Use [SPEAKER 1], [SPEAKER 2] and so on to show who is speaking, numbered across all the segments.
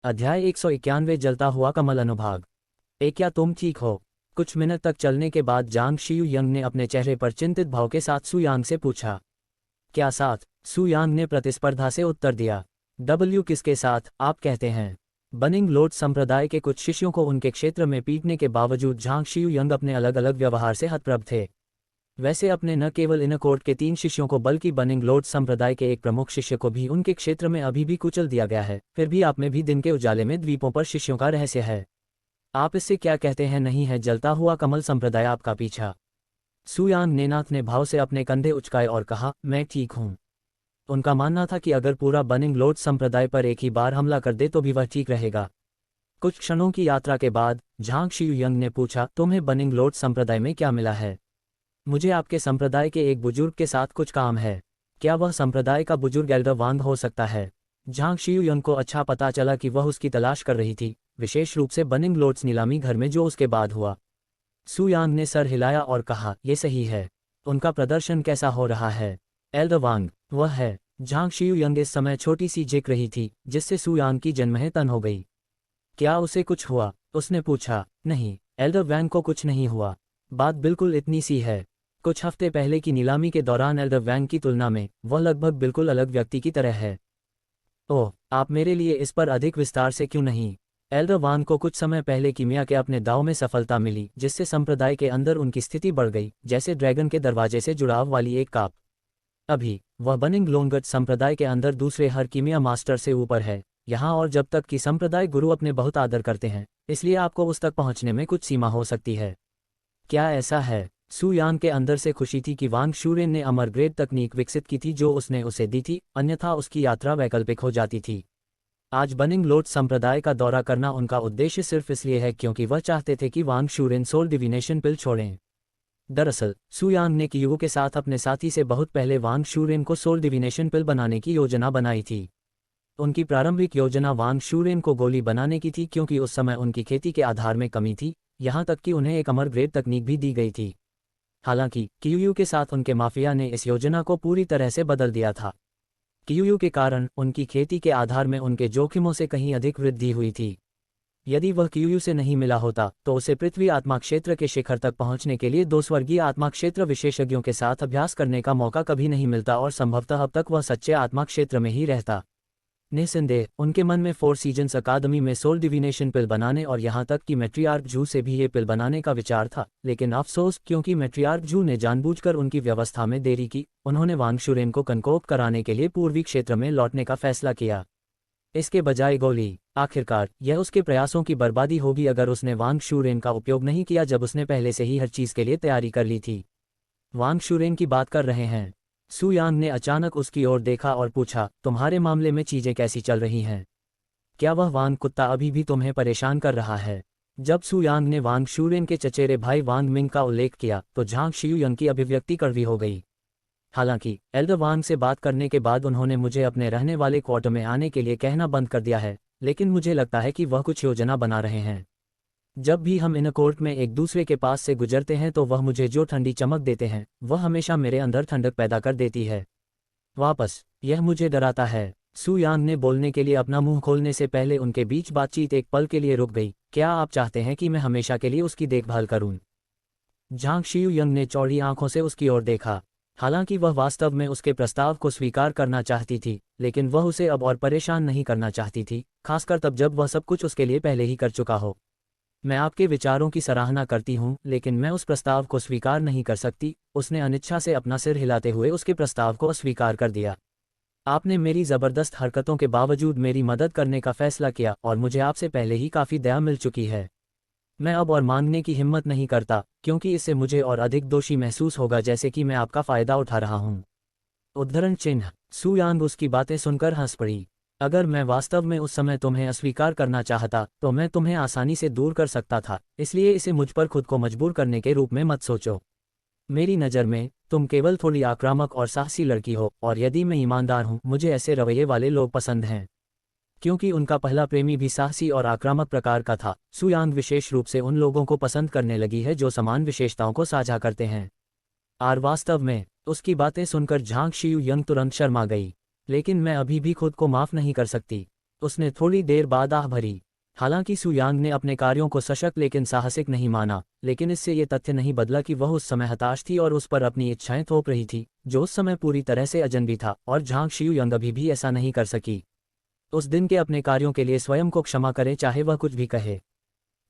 [SPEAKER 1] अध्याय 191 जलता हुआ कमल अनुभाग। क्या तुम ठीक हो? कुछ मिनट तक चलने के बाद जांग शियू यंग ने अपने चेहरे पर चिंतित भाव के साथ सु यांग से पूछा। क्या साथ? सु यांग ने प्रतिस्पर्धा से उत्तर दिया। किसके साथ आप कहते हैं? बनिंग लोड संप्रदाय के कुछ शिष्यों को उनके क्षेत्र में पीटने के बावजूद जांग शियू यंग अपने अलग अलग व्यवहार से हतप्रभ थे। वैसे अपने न केवल इनकोर्ट के 3 शिष्यों को बल्कि बनिंग लोड संप्रदाय के एक प्रमुख शिष्य को भी उनके क्षेत्र में अभी भी कुचल दिया गया है। फिर भी आप में भी दिन के उजाले में द्वीपों पर शिष्यों का रहस्य है। आप इससे क्या कहते हैं? नहीं है जलता हुआ कमल संप्रदाय आपका पीछा? सु यांग ने नाथ ने भाव से अपने कंधे उचकाए और कहा, मैं ठीक हूँ। उनका मानना था कि अगर पूरा बनिंग लोड संप्रदाय पर एक ही बार हमला कर दे तो भी वह ठीक रहेगा। कुछ क्षणों की यात्रा के बाद झांग शियू यंग ने पूछा, तुम्हें बनिंग लोड संप्रदाय में क्या मिला है? मुझे आपके संप्रदाय के एक बुजुर्ग के साथ कुछ काम है। क्या वह संप्रदाय का बुजुर्ग एल्डर वांग हो सकता है? झांग शियू यंग को अच्छा पता चला कि वह उसकी तलाश कर रही थी, विशेष रूप से बनिंग लोड्स नीलामी घर में जो उसके बाद हुआ। सु यांग ने सर हिलाया और कहा, यह सही है। उनका प्रदर्शन कैसा हो रहा है? एल्डर वांग? वह है। झांग शियू यंग इस समय छोटी सी झिक रही थी, जिससे सु यांग की जन्मह तन हो गई। क्या उसे कुछ हुआ? उसने पूछा। नहीं, एल्डर वांग को कुछ नहीं हुआ। बात बिल्कुल इतनी सी है। कुछ हफ्ते पहले की नीलामी के दौरान एल्डर वांग की तुलना में वह लगभग बिल्कुल अलग व्यक्ति की तरह है। ओह, आप मेरे लिए इस पर अधिक विस्तार से क्यों नहीं? एल्डर वांग को कुछ समय पहले कीमिया के अपने दाव में सफलता मिली, जिससे संप्रदाय के अंदर उनकी स्थिति बढ़ गई, जैसे ड्रैगन के दरवाजे से जुड़ाव वाली एक काप। अभी वह बनिंग लोंगट संप्रदाय के अंदर दूसरे हर कीमिया मास्टर से ऊपर है यहाँ, और जब तक कि संप्रदाय गुरु अपने बहुत आदर करते हैं, इसलिए आपको उस तक पहुंचने में कुछ सीमा हो सकती है। क्या ऐसा है? सु यांग के अंदर से खुशी थी कि वांग शूरेन ने अमर ग्रेड तकनीक विकसित की थी जो उसने उसे दी थी, अन्यथा उसकी यात्रा वैकल्पिक हो जाती थी। आज बनिंग लोड संप्रदाय का दौरा करना उनका उद्देश्य सिर्फ इसलिए है क्योंकि वह चाहते थे कि वांग शूरेन सोल डिविनेशन पिल छोड़ें। दरअसल सु यांग ने कियू के साथ अपने साथी से बहुत पहले वांग शूरेन को सोल डिविनेशन पिल बनाने की योजना बनाई थी। उनकी प्रारंभिक योजना वांग शूरेन को गोली बनाने की थी, क्योंकि उस समय उनकी खेती के आधार में कमी थी, यहाँ तक कि उन्हें एक अमर ग्रेड तकनीक भी दी गई थी। हालांकि कियू के साथ उनके माफिया ने इस योजना को पूरी तरह से बदल दिया था। कियू के कारण उनकी खेती के आधार में उनके जोखिमों से कहीं अधिक वृद्धि हुई थी। यदि वह कियू से नहीं मिला होता तो उसे पृथ्वी आत्मा क्षेत्र के शिखर तक पहुंचने के लिए 2 स्वर्गीय आत्मा क्षेत्र विशेषज्ञों के साथ अभ्यास करने का मौका कभी नहीं मिलता, और संभवतः अब तक वह सच्चे आत्मा क्षेत्र में ही रहता। निस्संदेह उनके मन में 4 सीजन्स अकादमी में सोल डिविनेशन पिल बनाने और यहाँ तक कि मैट्रियार्क जू से भी ये पिल बनाने का विचार था, लेकिन अफसोस क्योंकि मैट्रियार्क जू ने जानबूझकर उनकी व्यवस्था में देरी की, उन्होंने वांग शूरेन को कनकोप कराने के लिए पूर्वी क्षेत्र में लौटने का फैसला किया। इसके बजाय गोली। आखिरकार यह उसके प्रयासों की बर्बादी होगी अगर उसने वांग शूरेन का उपयोग नहीं किया जब उसने पहले से ही हर चीज़ के लिए तैयारी कर ली थी। वांग शूरेन की बात कर रहे हैं? सु यांग ने अचानक उसकी ओर देखा और पूछा, तुम्हारे मामले में चीजें कैसी चल रही हैं? क्या वह वांग कुत्ता अभी भी तुम्हें परेशान कर रहा है? जब सु यांग ने वांग शूरेन के चचेरे भाई वांग मिंग का उल्लेख किया तो झांग शियू यंग की अभिव्यक्ति कड़वी हो गई। हालांकि एल्डर वांग से बात करने के बाद उन्होंने मुझे अपने रहने वाले क्वार्टर में आने के लिए कहना बंद कर दिया है, लेकिन मुझे लगता है कि वह कुछ योजना बना रहे हैं। जब भी हम इनकोर्ट में एक दूसरे के पास से गुजरते हैं तो वह मुझे जो ठंडी चमक देते हैं वह हमेशा मेरे अंदर ठंडक पैदा कर देती है। वापस यह मुझे डराता है। सु यांग ने बोलने के लिए अपना मुंह खोलने से पहले उनके बीच बातचीत एक पल के लिए रुक गई। क्या आप चाहते हैं कि मैं हमेशा के लिए उसकी देखभाल करूं? झांग शियू यंग ने चौड़ी आंखों से उसकी ओर देखा। हालांकि वह वास्तव में उसके प्रस्ताव को स्वीकार करना चाहती थी, लेकिन वह उसे अब और परेशान नहीं करना चाहती थी, खासकर तब जब वह सब कुछ उसके लिए पहले ही कर चुका हो। मैं आपके विचारों की सराहना करती हूं, लेकिन मैं उस प्रस्ताव को स्वीकार नहीं कर सकती। उसने अनिच्छा से अपना सिर हिलाते हुए उसके प्रस्ताव को अस्वीकार कर दिया। आपने मेरी जबरदस्त हरकतों के बावजूद मेरी मदद करने का फैसला किया और मुझे आपसे पहले ही काफ़ी दया मिल चुकी है। मैं अब और मांगने की हिम्मत नहीं करता, क्योंकि इससे मुझे और अधिक दोषी महसूस होगा, जैसे कि मैं आपका फ़ायदा उठा रहा हूँ। उद्धरण चिन्ह। सु यांग उसकी बातें सुनकर हंस पड़ी। अगर मैं वास्तव में उस समय तुम्हें अस्वीकार करना चाहता तो मैं तुम्हें आसानी से दूर कर सकता था, इसलिए इसे मुझ पर खुद को मजबूर करने के रूप में मत सोचो। मेरी नज़र में तुम केवल थोड़ी आक्रामक और साहसी लड़की हो, और यदि मैं ईमानदार हूँ मुझे ऐसे रवैये वाले लोग पसंद हैं। क्योंकि उनका पहला प्रेमी भी साहसी और आक्रामक प्रकार का था, सु यांग विशेष रूप से उन लोगों को पसंद करने लगी है जो समान विशेषताओं को साझा करते हैं। और वास्तव में उसकी बातें सुनकर झांग शियू यंग तुरंत शर्मा गई। लेकिन मैं अभी भी खुद को माफ़ नहीं कर सकती। उसने थोड़ी देर बाद आह भरी। हालांकि सुयांग ने अपने कार्यों को सशक्त लेकिन साहसिक नहीं माना, लेकिन इससे ये तथ्य नहीं बदला कि वह उस समय हताश थी और उस पर अपनी इच्छाएं थोप रही थी, जो उस समय पूरी तरह से अजनबी था, और झांग शियुयंग अभी भी ऐसा नहीं कर सकी। उस दिन के अपने कार्यों के लिए स्वयं को क्षमा करें, चाहे वह कुछ भी कहे।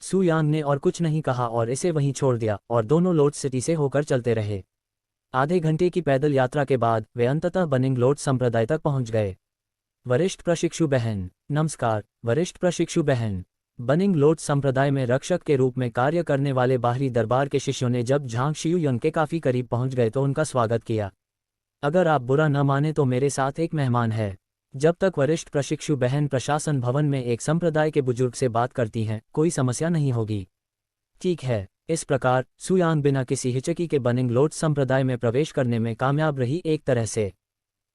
[SPEAKER 1] सुयांग ने और कुछ नहीं कहा और इसे वहीं छोड़ दिया, और दोनों लोड सिटी से होकर चलते रहे। आधे घंटे की पैदल यात्रा के बाद वे अंततः बनिंग लोड संप्रदाय तक पहुंच गए। वरिष्ठ प्रशिक्षु बहन। नमस्कार वरिष्ठ प्रशिक्षु बहन। बनिंग लोड संप्रदाय में रक्षक के रूप में कार्य करने वाले बाहरी दरबार के शिष्यों ने जब झांग शियुयंग के काफी करीब पहुंच गए तो उनका स्वागत किया। अगर आप बुरा न माने तो मेरे साथ एक मेहमान है। जब तक वरिष्ठ प्रशिक्षु बहन प्रशासन भवन में एक संप्रदाय के बुजुर्ग से बात करती हैं, कोई समस्या नहीं होगी। ठीक है। इस प्रकार सुयांग बिना किसी हिचकी के बनिंग लोड संप्रदाय में प्रवेश करने में कामयाब रही, एक तरह से।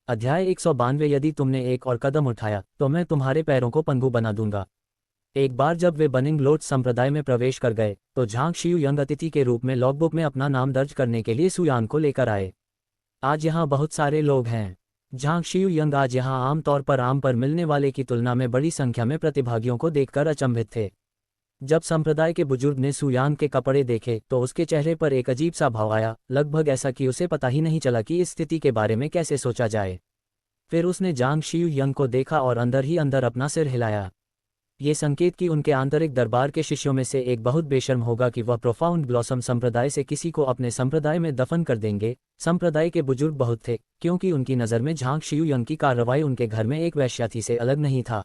[SPEAKER 1] अध्याय 192। यदि तुमने एक और कदम उठाया तो मैं तुम्हारे पैरों को पंगु बना दूंगा। एक बार जब वे बनिंग लोड संप्रदाय में प्रवेश कर गए तो झांग शियुयंग अतिथि के रूप में लॉगबुक में अपना नाम दर्ज करने के लिए सुयांग को लेकर आए। आज यहाँ बहुत सारे लोग हैं। झांग शियुयंग आज यहाँ आमतौर पर आम पर मिलने वाले की तुलना में बड़ी संख्या में प्रतिभागियों को देखकर अचंभित थे। जब संप्रदाय के बुजुर्ग ने सुयांग के कपड़े देखे तो उसके चेहरे पर एक अजीब सा भाव आया, लगभग ऐसा कि उसे पता ही नहीं चला कि इस स्थिति के बारे में कैसे सोचा जाए। फिर उसने झांग शियुयंग को देखा और अंदर ही अंदर अपना सिर हिलाया। ये संकेत कि उनके आंतरिक दरबार के शिष्यों में से एक बहुत बेशर्म होगा कि वह प्रोफाउंड ब्लॉसम संप्रदाय से किसी को अपने संप्रदाय में दफन कर देंगे। संप्रदाय के बुजुर्ग बहुत थे, क्योंकि उनकी नज़र में झांग शियुयंग की कार्रवाई उनके घर में एक वेश्या थी से अलग नहीं था।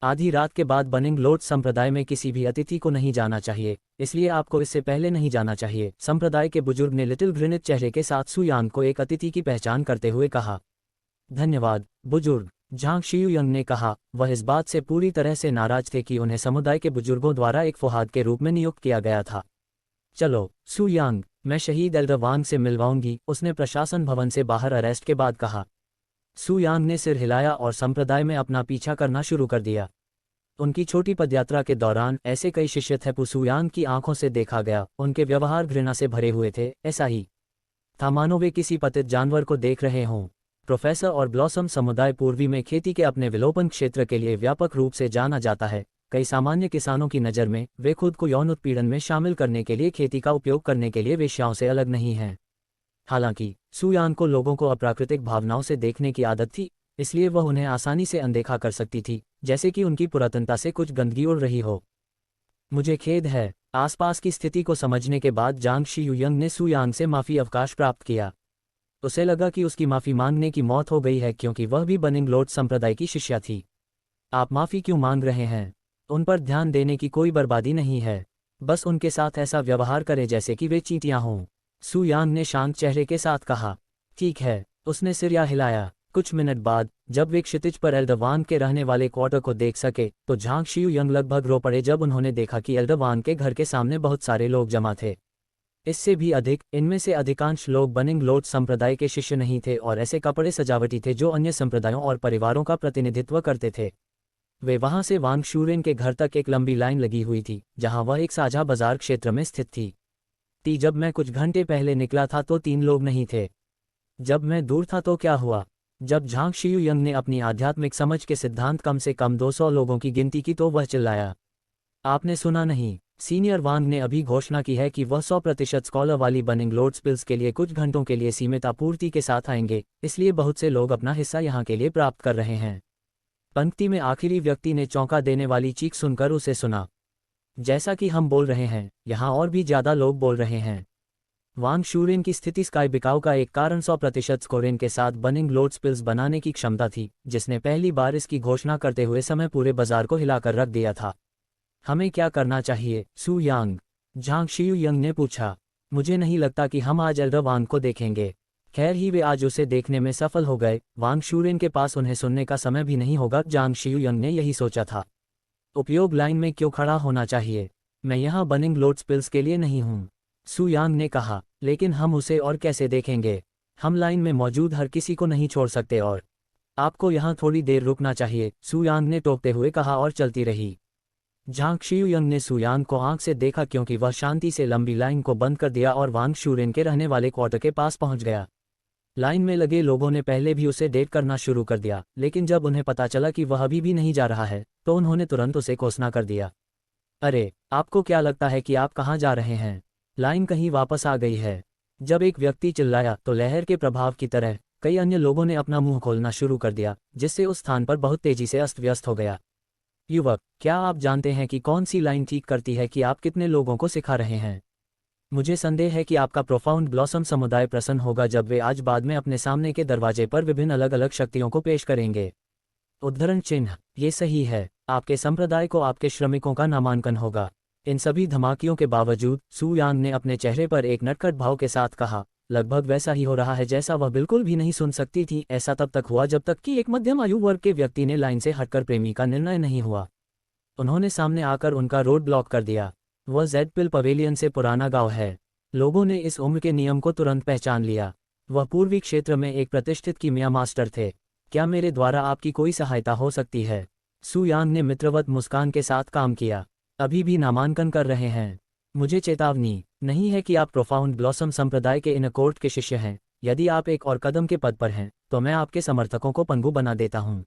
[SPEAKER 1] आधी रात के बाद बनिंग लोड संप्रदाय में किसी भी अतिथि को नहीं जाना चाहिए, इसलिए आपको इससे पहले नहीं जाना चाहिए। संप्रदाय के बुजुर्ग ने लिटिल घृणित चेहरे के साथ सुयांग को एक अतिथि की पहचान करते हुए कहा। धन्यवाद बुजुर्ग, झांग शियुयंग ने कहा। वह इस बात से पूरी तरह से नाराज थे कि उन्हें समुदाय के बुजुर्गों द्वारा एक फुहाद के रूप में नियुक्त किया गया था। चलो सुयांग, मैं शहीद एल्डर वांग से मिलवाऊंगी, उसने प्रशासन भवन से बाहर अरेस्ट के बाद कहा। सुयांग ने सिर हिलाया और संप्रदाय में अपना पीछा करना शुरू कर दिया। उनकी छोटी पदयात्रा के दौरान ऐसे कई शिष्य थे सुयांग की आंखों से देखा गया, उनके व्यवहार घृणा से भरे हुए थे, ऐसा ही था मानो वे किसी पतित जानवर को देख रहे हों। प्रोफेसर और ब्लॉसम समुदाय पूर्वी में खेती के अपने विलोपन क्षेत्र के लिए व्यापक रूप से जाना जाता है। कई सामान्य किसानों की नज़र में वे खुद को यौन उत्पीड़न में शामिल करने के लिए खेती का उपयोग करने के लिए वेश्याओं से अलग नहीं हैं। हालांकि सुयांग को लोगों को अप्राकृतिक भावनाओं से देखने की आदत थी, इसलिए वह उन्हें आसानी से अनदेखा कर सकती थी, जैसे कि उनकी पुरातनता से कुछ गंदगी उड़ रही हो। मुझे खेद है। आसपास की स्थिति को समझने के बाद झांग शियुयंग ने सुयांग से माफी अवकाश प्राप्त किया। उसे लगा कि उसकी माफी मांगने की मौत हो गई है, क्योंकि वह भी बनिंग लोड संप्रदाय की शिष्या थी। आप माफी क्यों मांग रहे हैं? उन पर ध्यान देने की कोई बर्बादी नहीं है। बस उनके साथ ऐसा व्यवहार करें जैसे कि वे चींटियां हों। सुयांग ने शांत चेहरे के साथ कहा। ठीक है, उसने सिर हिलाया। कुछ मिनट बाद जब वे क्षितिज पर एल्डर वांग के रहने वाले क्वार्टर को देख सके तो झांग शियुयंग लगभग रो पड़े जब उन्होंने देखा कि एल्डर वांग के घर के सामने बहुत सारे लोग जमा थे। इससे भी अधिक, इनमें से अधिकांश लोग बनिंग लोड संप्रदाय के शिष्य नहीं थे और ऐसे कपड़े सजावटी थे जो अन्य संप्रदायों और परिवारों का प्रतिनिधित्व करते थे। वे वहां से वांग शूरेन के घर तक एक लंबी लाइन लगी हुई थी, जहां वह एक साझा बाजार क्षेत्र में स्थित थी। जब मैं कुछ घंटे पहले निकला था तो 3 लोग नहीं थे। जब मैं दूर था तो क्या हुआ? जब झांग शियुयंग ने अपनी आध्यात्मिक समझ के सिद्धांत कम से कम 200 लोगों की गिनती की तो वह चिल्लाया। आपने सुना नहीं? सीनियर वांग ने अभी घोषणा की है कि वह 100% स्कॉलर वाली बनिंग लोड स्पिल्स के लिए कुछ घंटों के लिए सीमित आपूर्ति के साथ आएंगे, इसलिए बहुत से लोग अपना हिस्सा यहाँ के लिए प्राप्त कर रहे हैं। पंक्ति में आखिरी व्यक्ति ने चौंका देने वाली चीख सुनकर उसे सुना। जैसा कि हम बोल रहे हैं, यहाँ और भी ज़्यादा लोग बोल रहे हैं। वांग शूरेन की स्थिति स्काई बिकाऊ का एक कारण 100% स्कोरेन के साथ बनिंग लोड स्पिल्स बनाने की क्षमता थी, जिसने पहली बार इसकी घोषणा करते हुए समय पूरे बाजार को हिलाकर रख दिया था। हमें क्या करना चाहिए सुयांग? झांग शियुयंग ने पूछा। मुझे नहीं लगता कि हम आज एल्डर वांग को देखेंगे। खैर ही वे आज उसे देखने में सफल हो गए। वांग शूरेन के पास उन्हें सुनने का समय भी नहीं होगा। झांग शियुयंग ने यही सोचा था। उपयोग लाइन में क्यों खड़ा होना चाहिए? मैं यहाँ बनिंग लोड स्पिल्स के लिए नहीं हूँ, सुयांग ने कहा। लेकिन हम उसे और कैसे देखेंगे? हम लाइन में मौजूद हर किसी को नहीं छोड़ सकते और आपको यहाँ थोड़ी देर रुकना चाहिए, सुयांग ने टोकते हुए कहा और चलती रही। झांग शियुयंग ने सुयांग को आंख से देखा क्योंकि वह शांति से लंबी लाइन को बंद कर दिया और वांग शूरेन के रहने वाले क्वार्टर के पास पहुंच गया। लाइन में लगे लोगों ने पहले भी उसे डेट करना शुरू कर दिया, लेकिन जब उन्हें पता चला कि वह अभी भी नहीं जा रहा है तो उन्होंने तुरंत उसे कोसना कर दिया। अरे, आपको क्या लगता है कि आप कहाँ जा रहे हैं? लाइन कहीं वापस आ गई है। जब एक व्यक्ति चिल्लाया तो लहर के प्रभाव की तरह कई अन्य लोगों ने अपना मुंह खोलना शुरू कर दिया, जिससे उस स्थान पर बहुत तेजी से अस्त व्यस्त हो गया। युवक, क्या आप जानते हैं कि कौन सी लाइन ठीक करती है कि आप कितने लोगों को सिखा रहे हैं? मुझे संदेह है कि आपका प्रोफाउंड ब्लॉसम समुदाय प्रसन्न होगा जब वे आज बाद में अपने सामने के दरवाजे पर विभिन्न अलग अलग शक्तियों को पेश करेंगे। उद्धरण चिन्ह, ये सही है। आपके संप्रदाय को आपके श्रमिकों का नामांकन होगा। इन सभी धमाकियों के बावजूद सू यांग ने अपने चेहरे पर एक नटखट भाव के साथ कहा, लगभग वैसा ही हो रहा है जैसा वह बिल्कुल भी नहीं सुन सकती थी। ऐसा तब तक हुआ जब तक कि एक मध्यम आयु वर्ग के व्यक्ति ने लाइन से हटकर प्रेमी का निर्णय नहीं हुआ। उन्होंने सामने आकर उनका रोड ब्लॉक कर दिया। वह जेड पिल पवेलियन से पुराना गांव है। लोगों ने इस उम्र के नियम को तुरंत पहचान लिया। वह पूर्वी क्षेत्र में एक प्रतिष्ठित कीमिया मास्टर थे। क्या मेरे द्वारा आपकी कोई सहायता हो सकती है? सू यांग ने मित्रवत मुस्कान के साथ काम किया। अभी भी नामांकन कर रहे हैं? मुझे चेतावनी नहीं है कि आप प्रोफाउंड ब्लॉसम संप्रदाय के इन कोर्ट के शिष्य हैं। यदि आप एक और कदम के पद पर हैं तो मैं आपके समर्थकों को पंगु बना देता हूं।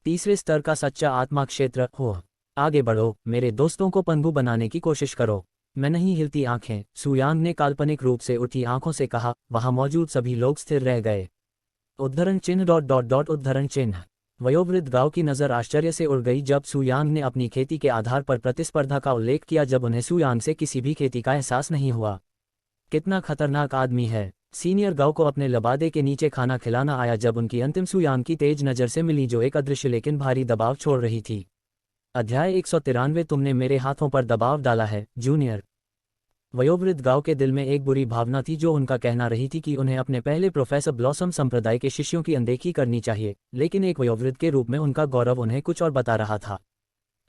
[SPEAKER 1] तीसरे स्तर का सच्चा आत्मा क्षेत्र हो। आगे बढ़ो, मेरे दोस्तों को पंगु बनाने की कोशिश करो। मैं नहीं हिलती आंखें, सू यांग ने काल्पनिक रूप से उठी आंखों से कहा। वहां मौजूद सभी लोग स्थिर रह गए। उद्धरण चिन्ह ... उद्धरण चिन्ह। वयोवृद्ध गांव की नज़र आश्चर्य से उड़ गई जब सू यांग ने अपनी खेती के आधार पर प्रतिस्पर्धा का उल्लेख किया, जब उन्हें सू यांग से किसी भी खेती का एहसास नहीं हुआ। कितना खतरनाक आदमी है। सीनियर गांव को अपने लबादे के नीचे खाना खिलाना आया जब उनकी अंतिम सू यांग की तेज नज़र से मिली, जो एक अदृश्य लेकिन भारी दबाव छोड़ रही थी। अध्याय 193। तुमने मेरे हाथों पर दबाव डाला है, जूनियर। वयोवृद्ध गांव के दिल में एक बुरी भावना थी जो उनका कहना रही थी कि उन्हें अपने पहले प्रोफेसर ब्लॉसम संप्रदाय के शिष्यों की अनदेखी करनी चाहिए, लेकिन एक वयोवृद्ध के रूप में उनका गौरव उन्हें कुछ और बता रहा था।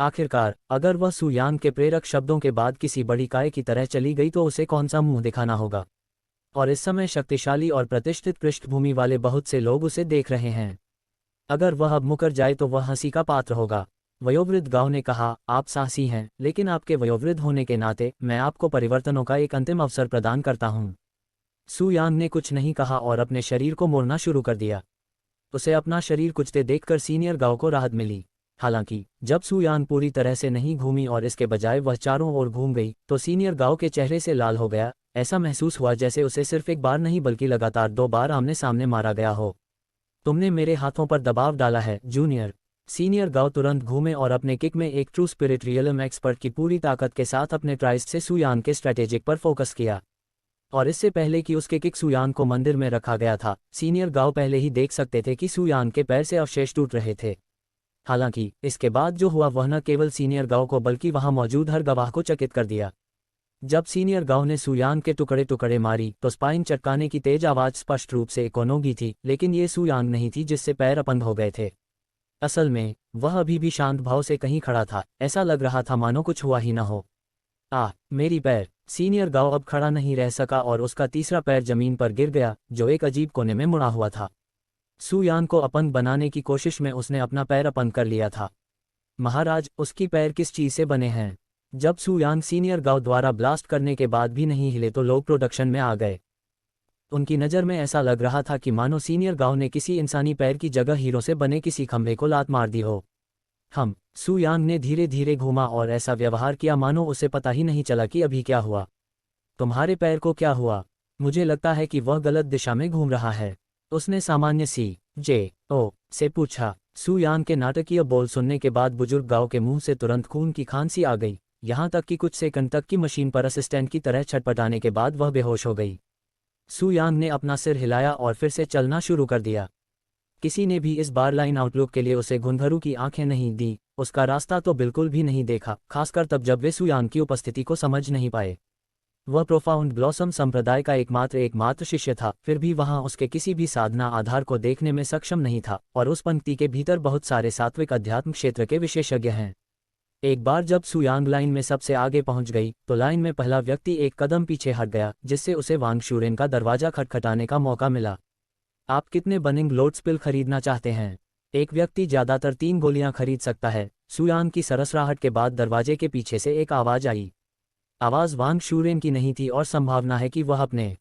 [SPEAKER 1] आखिरकार, अगर वह सू यांग के प्रेरक शब्दों के बाद किसी बड़ी काय की तरह चली गई तो उसे कौन सा मुंह दिखाना होगा? और इस समय शक्तिशाली और प्रतिष्ठित पृष्ठभूमि वाले बहुत से लोग उसे देख रहे हैं। अगर वह अब मुकर जाए तो वह हंसी का पात्र होगा। वयोवृद्ध गांव ने कहा, आप साहसी हैं, लेकिन आपके वयोवृद्ध होने के नाते मैं आपको परिवर्तनों का एक अंतिम अवसर प्रदान करता हूं। सू यांग ने कुछ नहीं कहा और अपने शरीर को मोड़ना शुरू कर दिया। उसे अपना शरीर कुचते देखकर सीनियर गांव को राहत मिली। हालांकि जब सू यांग पूरी तरह से नहीं घूमी और इसके बजाय वह चारों ओर घूम गई तो सीनियर गांव के चेहरे से लाल हो गया। ऐसा महसूस हुआ जैसे उसे सिर्फ एक बार नहीं बल्कि लगातार 2 बार आमने सामने मारा गया हो। तुमने मेरे हाथों पर दबाव डाला है, जूनियर। सीनियर गांव तुरंत घूमे और अपने किक में एक ट्रू स्पिरिट रियलम एक्सपर्ट की पूरी ताकत के साथ अपने ट्राइस्ट से सू यांग के स्ट्रैटेजिक पर फोकस किया। और इससे पहले कि उसके किक सू यांग को मंदिर में रखा गया था, सीनियर गांव पहले ही देख सकते थे कि सू यांग के पैर से अवशेष टूट रहे थे। हालांकि इसके बाद जो हुआ वह न केवल सीनियर गांव को बल्कि वहां मौजूद हर गवाह को चकित कर दिया। जब सीनियर गांव ने सू यांग के टुकड़े टुकड़े मारी तो स्पाइन चटकाने की तेज आवाज स्पष्ट रूप से इकोनोगी थी, लेकिन ये सू यांग नहीं थी जिससे पैर अपंग हो गए थे। असल में वह अभी भी शांत भाव से कहीं खड़ा था। ऐसा लग रहा था मानो कुछ हुआ ही न हो। मेरी पैर! सीनियर गांव अब खड़ा नहीं रह सका और उसका तीसरा पैर जमीन पर गिर गया, जो एक अजीब कोने में मुड़ा हुआ था। सू यांग को अपंग बनाने की कोशिश में उसने अपना पैर अपंग कर लिया था। महाराज, उसकी पैर किस चीज से बने हैं? जब सू यांग सीनियर गांव द्वारा ब्लास्ट करने के बाद भी नहीं हिले तो लोग प्रोडक्शन में आ गए। उनकी नज़र में ऐसा लग रहा था कि मानो सीनियर गांव ने किसी इंसानी पैर की जगह हीरो से बने किसी खंभे को लात मार दी हो। सू यांग ने धीरे धीरे घूमा और ऐसा व्यवहार किया मानो उसे पता ही नहीं चला कि अभी क्या हुआ। तुम्हारे पैर को क्या हुआ? मुझे लगता है कि वह गलत दिशा में घूम रहा है, उसने सामान्य CJO से पूछा। सू यांग के नाटकीय बोल सुनने के बाद बुजुर्ग गांव के मुंह से तुरंत खून की खांसी आ गई, यहाँ तक कि कुछ सेकंड तक की मशीन पर असिस्टेंट की तरह छटपटाने के बाद वह बेहोश हो गई। सू यांग ने अपना सिर हिलाया और फिर से चलना शुरू कर दिया। किसी ने भी इस बार लाइन आउटलुक के लिए उसे घुंघरू की आंखें नहीं दी, उसका रास्ता तो बिल्कुल भी नहीं देखा, खासकर तब जब वे सू यांग की उपस्थिति को समझ नहीं पाए। वह प्रोफाउंड ब्लॉसम संप्रदाय का एकमात्र शिष्य था, फिर भी वहां उसके किसी भी साधना आधार को देखने में सक्षम नहीं था, और उस पंक्ति के भीतर बहुत सारे सात्विक अध्यात्म क्षेत्र के विशेषज्ञ हैं। एक बार जब सू यांग लाइन में सबसे आगे पहुंच गई तो लाइन में पहला व्यक्ति एक कदम पीछे हट गया, जिससे उसे वांग शूरेन का दरवाजा खटखटाने का मौका मिला। आप कितने बनिंग लोड्स पिल खरीदना चाहते हैं? एक व्यक्ति ज्यादातर 3 गोलियां खरीद सकता है। सू यांग की सरसराहट के बाद दरवाजे के पीछे से एक आवाज आई। आवाज वांग शूरेन की नहीं थी और संभावना है कि वह अपने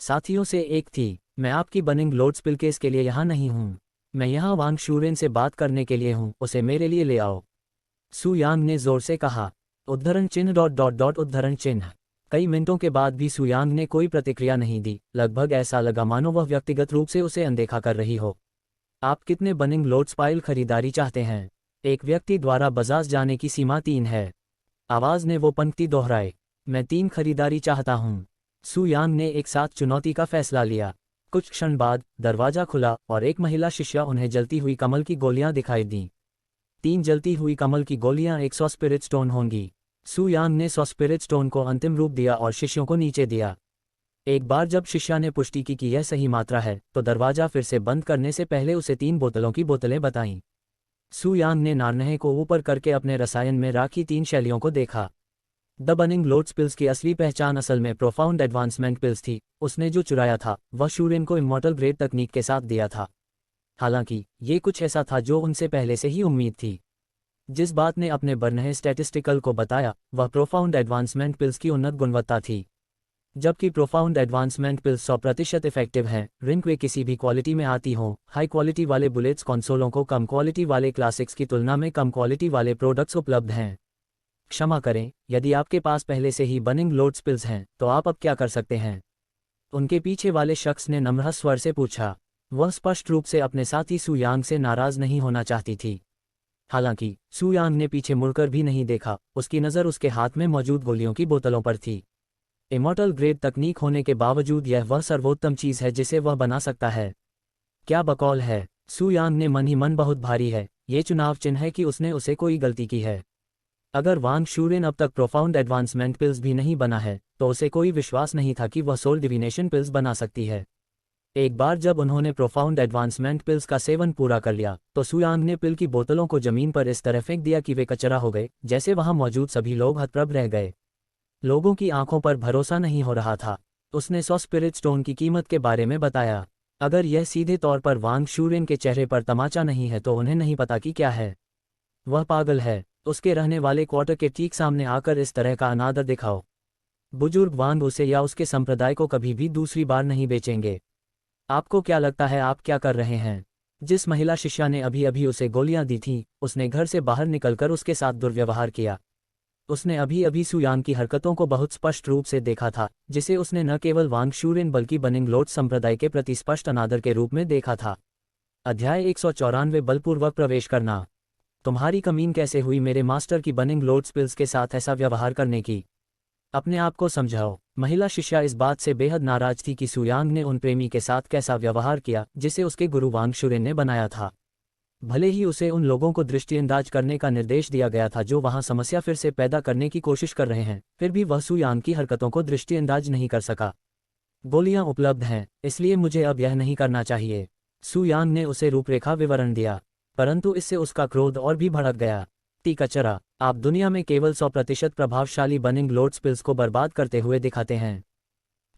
[SPEAKER 1] साथियों से एक थी। मैं आपकी बनिंग लोड स्पिल केस के लिए यहाँ नहीं हूँ। मैं यहाँ वांग शूरेन से बात करने के लिए हूँ, उसे मेरे लिए ले आओ। सू यांग ने जोर से कहा। उद्धरण चिन्ह डॉट डॉट डॉट उद्धरण चिन्ह। कई मिनटों के बाद भी सू यांग ने कोई प्रतिक्रिया नहीं दी। लगभग ऐसा लगा मानो वह व्यक्तिगत रूप से उसे अनदेखा कर रही हो। आप कितने बनिंग लोड स्पाइल खरीदारी चाहते हैं? एक व्यक्ति द्वारा बजाज जाने की सीमा 3 है। आवाज ने वो पंक्ति दोहराए। मैं 3 खरीदारी चाहता हूँ। सू यांग ने एक साथ चुनौती का फैसला लिया। कुछ क्षण बाद दरवाजा खुला और एक महिला शिष्या उन्हें जलती हुई कमल की गोलियां दिखाई दीं। 3 जलती हुई कमल की गोलियां 100 स्पिरिट स्टोन होंगी। सू यांग ने 100 स्पिरिट स्टोन को अंतिम रूप दिया और शिष्यों को नीचे दिया। एक बार जब शिष्या ने पुष्टि की कि यह सही मात्रा है, तो दरवाजा फिर से बंद करने से पहले उसे 3 बोतलों की बोतलें बताईं। सू यांग ने नारनहे को ऊपर करके अपने रसायन में राखी 3 शैलियों को देखा। द बनिंग लोड्स पिल्स की असली पहचान असल में प्रोफाउंड एडवांसमेंट पिल्स थी। उसने जो चुराया था वह शूरेन को इमॉर्टल ग्रेड तकनीक के साथ दिया था। हालांकि ये कुछ ऐसा था जो उनसे पहले से ही उम्मीद थी। जिस बात ने अपने बरनहे स्टैटिस्टिकल को बताया वह प्रोफाउंड एडवांसमेंट पिल्स की उन्नत गुणवत्ता थी। जबकि प्रोफाउंड एडवांसमेंट पिल्स 100% इफेक्टिव हैं, रिंक वे किसी भी क्वालिटी में आती हों। हाई क्वालिटी वाले बुलेट्स कंसोलों को कम क्वालिटी वाले क्लासिक्स की तुलना में कम क्वालिटी वाले प्रोडक्ट्स उपलब्ध हैं। क्षमा करें, यदि आपके पास पहले से ही बनिंग लोड्स पिल्स हैं तो आप अब क्या कर सकते हैं? उनके पीछे वाले शख्स ने नम्र स्वर से पूछा। वह स्पष्ट रूप से अपने साथी सू यांग से नाराज नहीं होना चाहती थी। हालांकि सू यांग ने पीछे मुड़कर भी नहीं देखा। उसकी नज़र उसके हाथ में मौजूद गोलियों की बोतलों पर थी। इमॉर्टल ग्रेड तकनीक होने के बावजूद यह वह सर्वोत्तम चीज़ है जिसे वह बना सकता है। क्या बकौल है। सू यांग ने मन ही मन बहुत भारी है। ये चुनाव चिन्ह है कि उसने उसे कोई गलती की है। अगर वांग शूरेन अब तक प्रोफाउंड एडवांसमेंट पिल्स भी नहीं बना है तो उसे कोई विश्वास नहीं था कि वह सोल डिविनेशन पिल्स बना सकती है। एक बार जब उन्होंने प्रोफाउंड एडवांसमेंट पिल्स का सेवन पूरा कर लिया तो सू यांग ने पिल की बोतलों को जमीन पर इस तरह फेंक दिया कि वे कचरा हो गए, जैसे वहां मौजूद सभी लोग हतप्रभ रह गए। लोगों की आंखों पर भरोसा नहीं हो रहा था। उसने 100 स्पिरिट स्टोन की कीमत के बारे में बताया। अगर यह सीधे तौर पर वांग शूरेन के चेहरे पर तमाचा नहीं है तो उन्हें नहीं पता कि क्या है। वह पागल है। उसके रहने वाले क्वार्टर के ठीक सामने आकर इस तरह का अनादर दिखाओ। बुजुर्ग वांग उसे या उसके संप्रदाय को कभी भी दूसरी बार नहीं बेचेंगे। आपको क्या लगता है आप क्या कर रहे हैं? जिस महिला शिष्या ने अभी अभी उसे गोलियां दी थीं, उसने घर से बाहर निकलकर उसके साथ दुर्व्यवहार किया। उसने अभी अभी सू यांग की हरकतों को बहुत स्पष्ट रूप से देखा था, जिसे उसने न केवल वांग शूरेन बल्कि बनिंग लोड संप्रदाय के प्रति स्पष्ट अनादर के रूप में देखा था। अध्याय 194 बलपूर्वक प्रवेश करना। तुम्हारी कमीन कैसे हुई मेरे मास्टर की बनिंग लोड स्पिल्स के साथ ऐसा व्यवहार करने की? अपने आप को समझाओ। महिला शिष्या इस बात से बेहद नाराज थी कि सू यांग ने उन प्रेमी के साथ कैसा व्यवहार किया जिसे उसके गुरु वांग शूरेन ने बनाया था। भले ही उसे उन लोगों को दृष्टिअंदाज करने का निर्देश दिया गया था जो वहां समस्या फिर से पैदा करने की कोशिश कर रहे हैं, फिर भी वह सू यांग की हरकतों को दृष्टिअंदाज नहीं कर सका। गोलियां उपलब्ध हैं, इसलिए मुझे अब यह नहीं करना चाहिए। सू यांग ने उसे रूपरेखा विवरण दिया, परंतु इससे उसका क्रोध और भी भड़क गया। कचरा, आप दुनिया में केवल 100% प्रभावशाली बनिंग लोड्स पिल्स को बर्बाद करते हुए दिखाते हैं।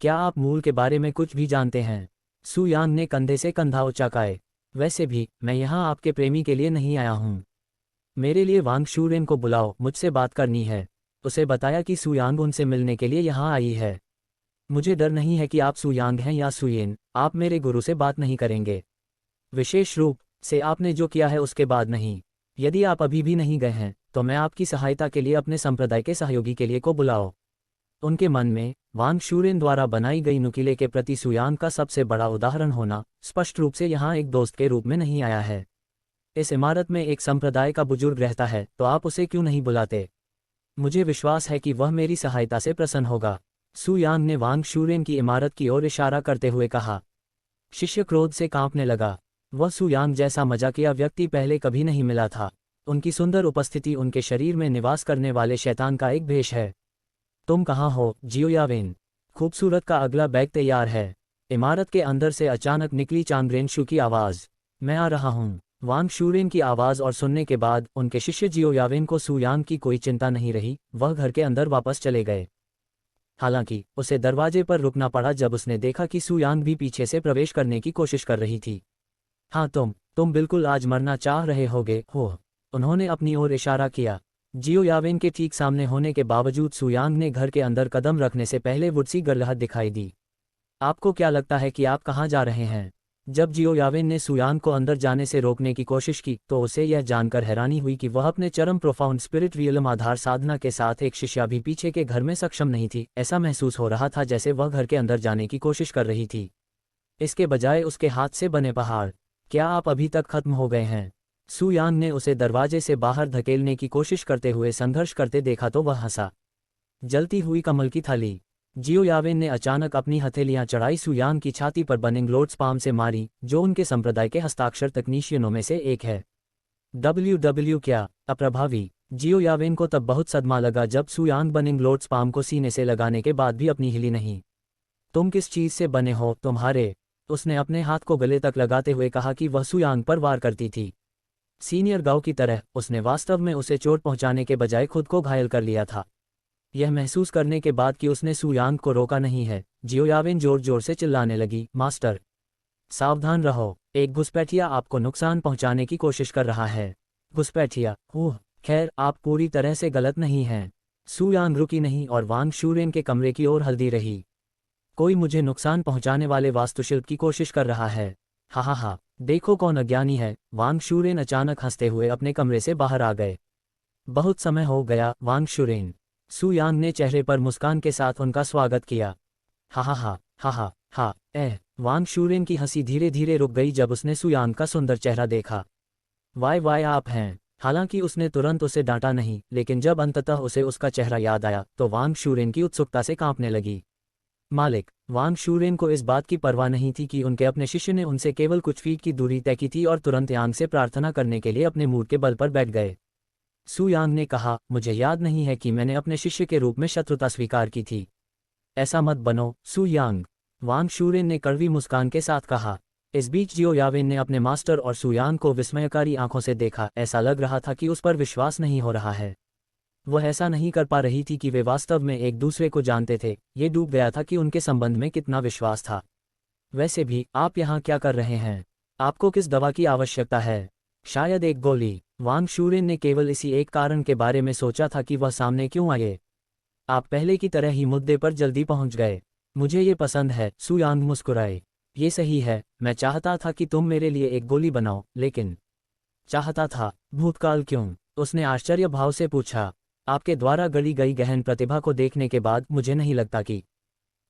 [SPEAKER 1] क्या आप मूल के बारे में कुछ भी जानते हैं? सू यांग ने कंधे से कंधा उचाकाए। वैसे भी मैं यहाँ आपके प्रेमी के लिए नहीं आया हूँ। मेरे लिए वांग शूरेन को बुलाओ, मुझसे बात करनी है। उसे बताया कि सू यांग उनसे मिलने के लिए यहाँ आई है। मुझे डर नहीं है कि आप सू यांग हैं या सुयेन, आप मेरे गुरु से बात नहीं करेंगे। विशेष रूप से आपने जो किया है उसके बाद नहीं। यदि आप अभी भी नहीं गए हैं तो मैं आपकी सहायता के लिए अपने संप्रदाय के सहयोगी के लिए को बुलाओ। उनके मन में वांग शूरेन द्वारा बनाई गई नुकीले के प्रति सू यांग का सबसे बड़ा उदाहरण होना स्पष्ट रूप से यहाँ एक दोस्त के रूप में नहीं आया है। इस इमारत में एक संप्रदाय का बुजुर्ग रहता है तो आप उसे क्यों नहीं बुलाते? मुझे विश्वास है कि वह मेरी सहायता से प्रसन्न होगा। सू यांग ने वांग शूरेन की इमारत की ओर इशारा करते हुए कहा। शिष्य क्रोध से कांपने लगा। वह सू यांग जैसा मजाकिया व्यक्ति पहले कभी नहीं मिला था। उनकी सुंदर उपस्थिति उनके शरीर में निवास करने वाले शैतान का एक भेष है। तुम कहाँ हो, जियोयावेन? खूबसूरत का अगला बैग तैयार है। इमारत के अंदर से अचानक निकली चांगरेनशु की आवाज़। मैं आ रहा हूँ। वांग शूरेन की आवाज़ और सुनने के बाद उनके शिष्य जियोयावेन को सू यांग की कोई चिंता नहीं रही। वह घर के अंदर वापस चले गए। हालांकि उसे दरवाजे पर रुकना पड़ा जब उसने देखा कि सू यांग भी पीछे से प्रवेश करने की कोशिश कर रही थी। हाँ, तुम बिल्कुल आज मरना चाह रहे होगे हो। उन्होंने अपनी ओर इशारा किया। जियोयावेन के ठीक सामने होने के बावजूद सू यांग ने घर के अंदर कदम रखने से पहले वुडसी गर्लहत दिखाई दी। आपको क्या लगता है कि आप कहाँ जा रहे हैं? जब जियो यावेन ने सुयांग को अंदर जाने से रोकने की कोशिश की तो उसे यह जानकर हैरानी हुई कि वह अपने चरम प्रोफाउंड स्पिरिट रियलम आधार साधना के साथ एक शिष्या भी पीछे के घर में सक्षम नहीं थी। ऐसा महसूस हो रहा था जैसे वह घर के अंदर जाने की कोशिश कर रही थी, इसके बजाय उसके हाथ से बने पहाड़। क्या आप अभी तक खत्म हो गए हैं? सुयांग ने उसे दरवाजे से बाहर धकेलने की कोशिश करते हुए संघर्ष करते देखा तो वह हंसा। जलती हुई कमल की थली। जियो यावेन ने अचानक अपनी हथेलियां चढ़ाई सुयांग की छाती पर बर्निंग लोड्स पाम से मारी, जो उनके संप्रदाय के हस्ताक्षर तकनीशियनों में से एक है। WW क्या अप्रभावी। जियो यावेन को तब बहुत सदमा लगा जब सुयांग बर्निंग लोड्स पाम को सीने से लगाने के बाद भी अपनी हिली नहीं। तुम किस चीज से बने हो तुम्हारे? उसने अपने हाथ को गले तक लगाते हुए कहा कि वह सुयांग पर वार करती थी। सीनियर गांव की तरह उसने वास्तव में उसे चोट पहुंचाने के बजाय खुद को घायल कर लिया था। यह महसूस करने के बाद कि उसने सुयांग को रोका नहीं है, जियो यावेन जोर जोर से चिल्लाने लगी, मास्टर सावधान रहो, एक घुसपैठिया आपको नुकसान पहुंचाने की कोशिश कर रहा है। घुसपैठिया? ओह खैर, आप पूरी तरह से गलत नहीं हैं। सुयांग रुकी नहीं और वांग शूरेन के कमरे की ओर हल्दी रही। कोई मुझे नुकसान पहुंचाने वाले वास्तुशिल्प की कोशिश कर रहा है। हा हा हा, देखो कौन अज्ञानी है। वांग शूरेन अचानक हंसते हुए अपने कमरे से बाहर आ गए। बहुत समय हो गया वांग शूरेन। सुयांग ने चेहरे पर मुस्कान के साथ उनका स्वागत किया। हा हा हा हा हा हा। वांग शूरेन की हंसी धीरे धीरे रुक गई जब उसने सुयांग का सुंदर चेहरा देखा। वाय वाय आप हैं। हालांकि उसने तुरंत उसे डांटा नहीं, लेकिन जब अंततः उसे उसका चेहरा याद आया तो वांग शूरेन की उत्सुकता से कांपने लगी। मालिक। वांग शूरेन को इस बात की परवाह नहीं थी कि उनके अपने शिष्य ने उनसे केवल कुछ फीट की दूरी तय की थी और तुरंत यांग से प्रार्थना करने के लिए अपने मूड के बल पर बैठ गए। सुयांग ने कहा, मुझे याद नहीं है कि मैंने अपने शिष्य के रूप में शत्रुता स्वीकार की थी। ऐसा मत बनो सुयांग, वांग शूरेन ने कड़वी मुस्कान के साथ कहा। इस बीच जियो यावेन ने अपने मास्टर और सुयांग को विस्मयकारी आंखों से देखा। ऐसा लग रहा था कि उस पर विश्वास नहीं हो रहा है। वह ऐसा नहीं कर पा रही थी कि वे वास्तव में एक दूसरे को जानते थे। ये डूब गया था कि उनके संबंध में कितना विश्वास था। वैसे भी आप यहाँ क्या कर रहे हैं? आपको किस दवा की आवश्यकता है? शायद एक गोली। वांग शूरेन ने केवल इसी एक कारण के बारे में सोचा था कि वह सामने क्यों आए। आप पहले की तरह ही मुद्दे पर जल्दी पहुंच गए। मुझे ये पसंद है। सुयांग मुस्कुराए। ये सही है, मैं चाहता था कि तुम मेरे लिए एक गोली बनाओ, लेकिन चाहता था? भूतकाल क्यों? उसने आश्चर्य भाव से पूछा। आपके द्वारा गढ़ी गई गहन प्रतिभा को देखने के बाद मुझे नहीं लगता कि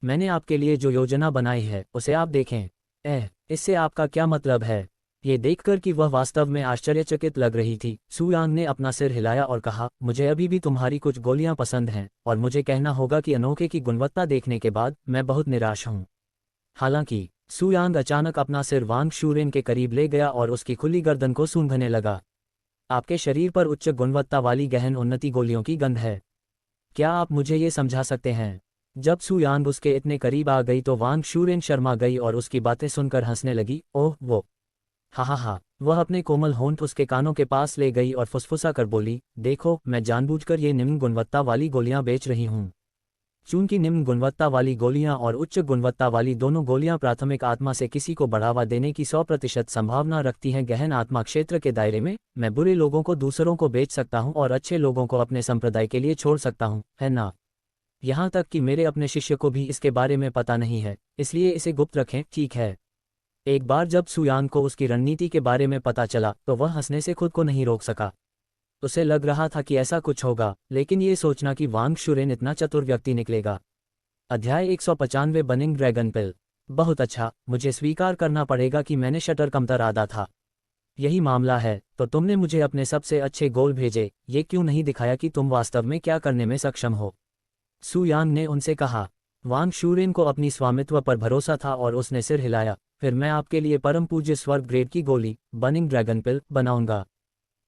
[SPEAKER 1] मैंने आपके लिए जो योजना बनाई है उसे आप देखें। इससे आपका क्या मतलब है? ये देखकर कि वह वास्तव में आश्चर्यचकित लग रही थी, सुयांग ने अपना सिर हिलाया और कहा, मुझे अभी भी तुम्हारी कुछ गोलियां पसंद हैं, और मुझे कहना होगा कि अनोखे की गुणवत्ता देखने के बाद मैं बहुत निराश हूं। हालांकि सुयांग अचानक अपना सिर वांग शूरेन के करीब ले गया और उसकी खुली गर्दन को सूंघने लगा। आपके शरीर पर उच्च गुणवत्ता वाली गहन उन्नति गोलियों की गंध है। क्या आप मुझे ये समझा सकते हैं? जब सुयांग उसके इतने करीब आ गई तो वांग शूरेन शर्मा गई और उसकी बातें सुनकर हंसने लगी। ओह वो, हा हा हा। वह अपने कोमल होंठ उसके कानों के पास ले गई और फुसफुसा कर बोली, देखो मैं जानबूझकर ये निम्न गुणवत्ता वाली गोलियां बेच रही हूँ। चूंकि निम्न गुणवत्ता वाली गोलियां और उच्च गुणवत्ता वाली दोनों गोलियां प्राथमिक आत्मा से किसी को बढ़ावा देने की 100% संभावना रखती हैं गहन आत्मा क्षेत्र के दायरे में, मैं बुरे लोगों को दूसरों को बेच सकता हूं और अच्छे लोगों को अपने संप्रदाय के लिए छोड़ सकता हूं, है ना? यहाँ तक कि मेरे अपने शिष्य को भी इसके बारे में पता नहीं है, इसलिए इसे गुप्त रखें, ठीक है? एक बार जब सुयांग को उसकी रणनीति के बारे में पता चला तो वह हंसने से खुद को नहीं रोक सका। उसे लग रहा था कि ऐसा कुछ होगा, लेकिन ये सोचना कि वांग शूरेन इतना चतुर व्यक्ति निकलेगा। अध्याय 195 बर्निंग ड्रैगन पिल। बहुत अच्छा, मुझे स्वीकार करना पड़ेगा कि मैंने शटर कमतर आदा था। यही मामला है, तो तुमने मुझे अपने सबसे अच्छे गोल भेजे, ये क्यों नहीं दिखाया कि तुम वास्तव में क्या करने में सक्षम हो? सुयांग ने उनसे कहा। वांग शूरेन को अपनी स्वामित्व पर भरोसा था और उसने सिर हिलाया। फिर मैं आपके लिए परम पूज्य स्वर्ग ग्रेड की गोली, बर्निंग ड्रैगन पिल, बनाऊंगा।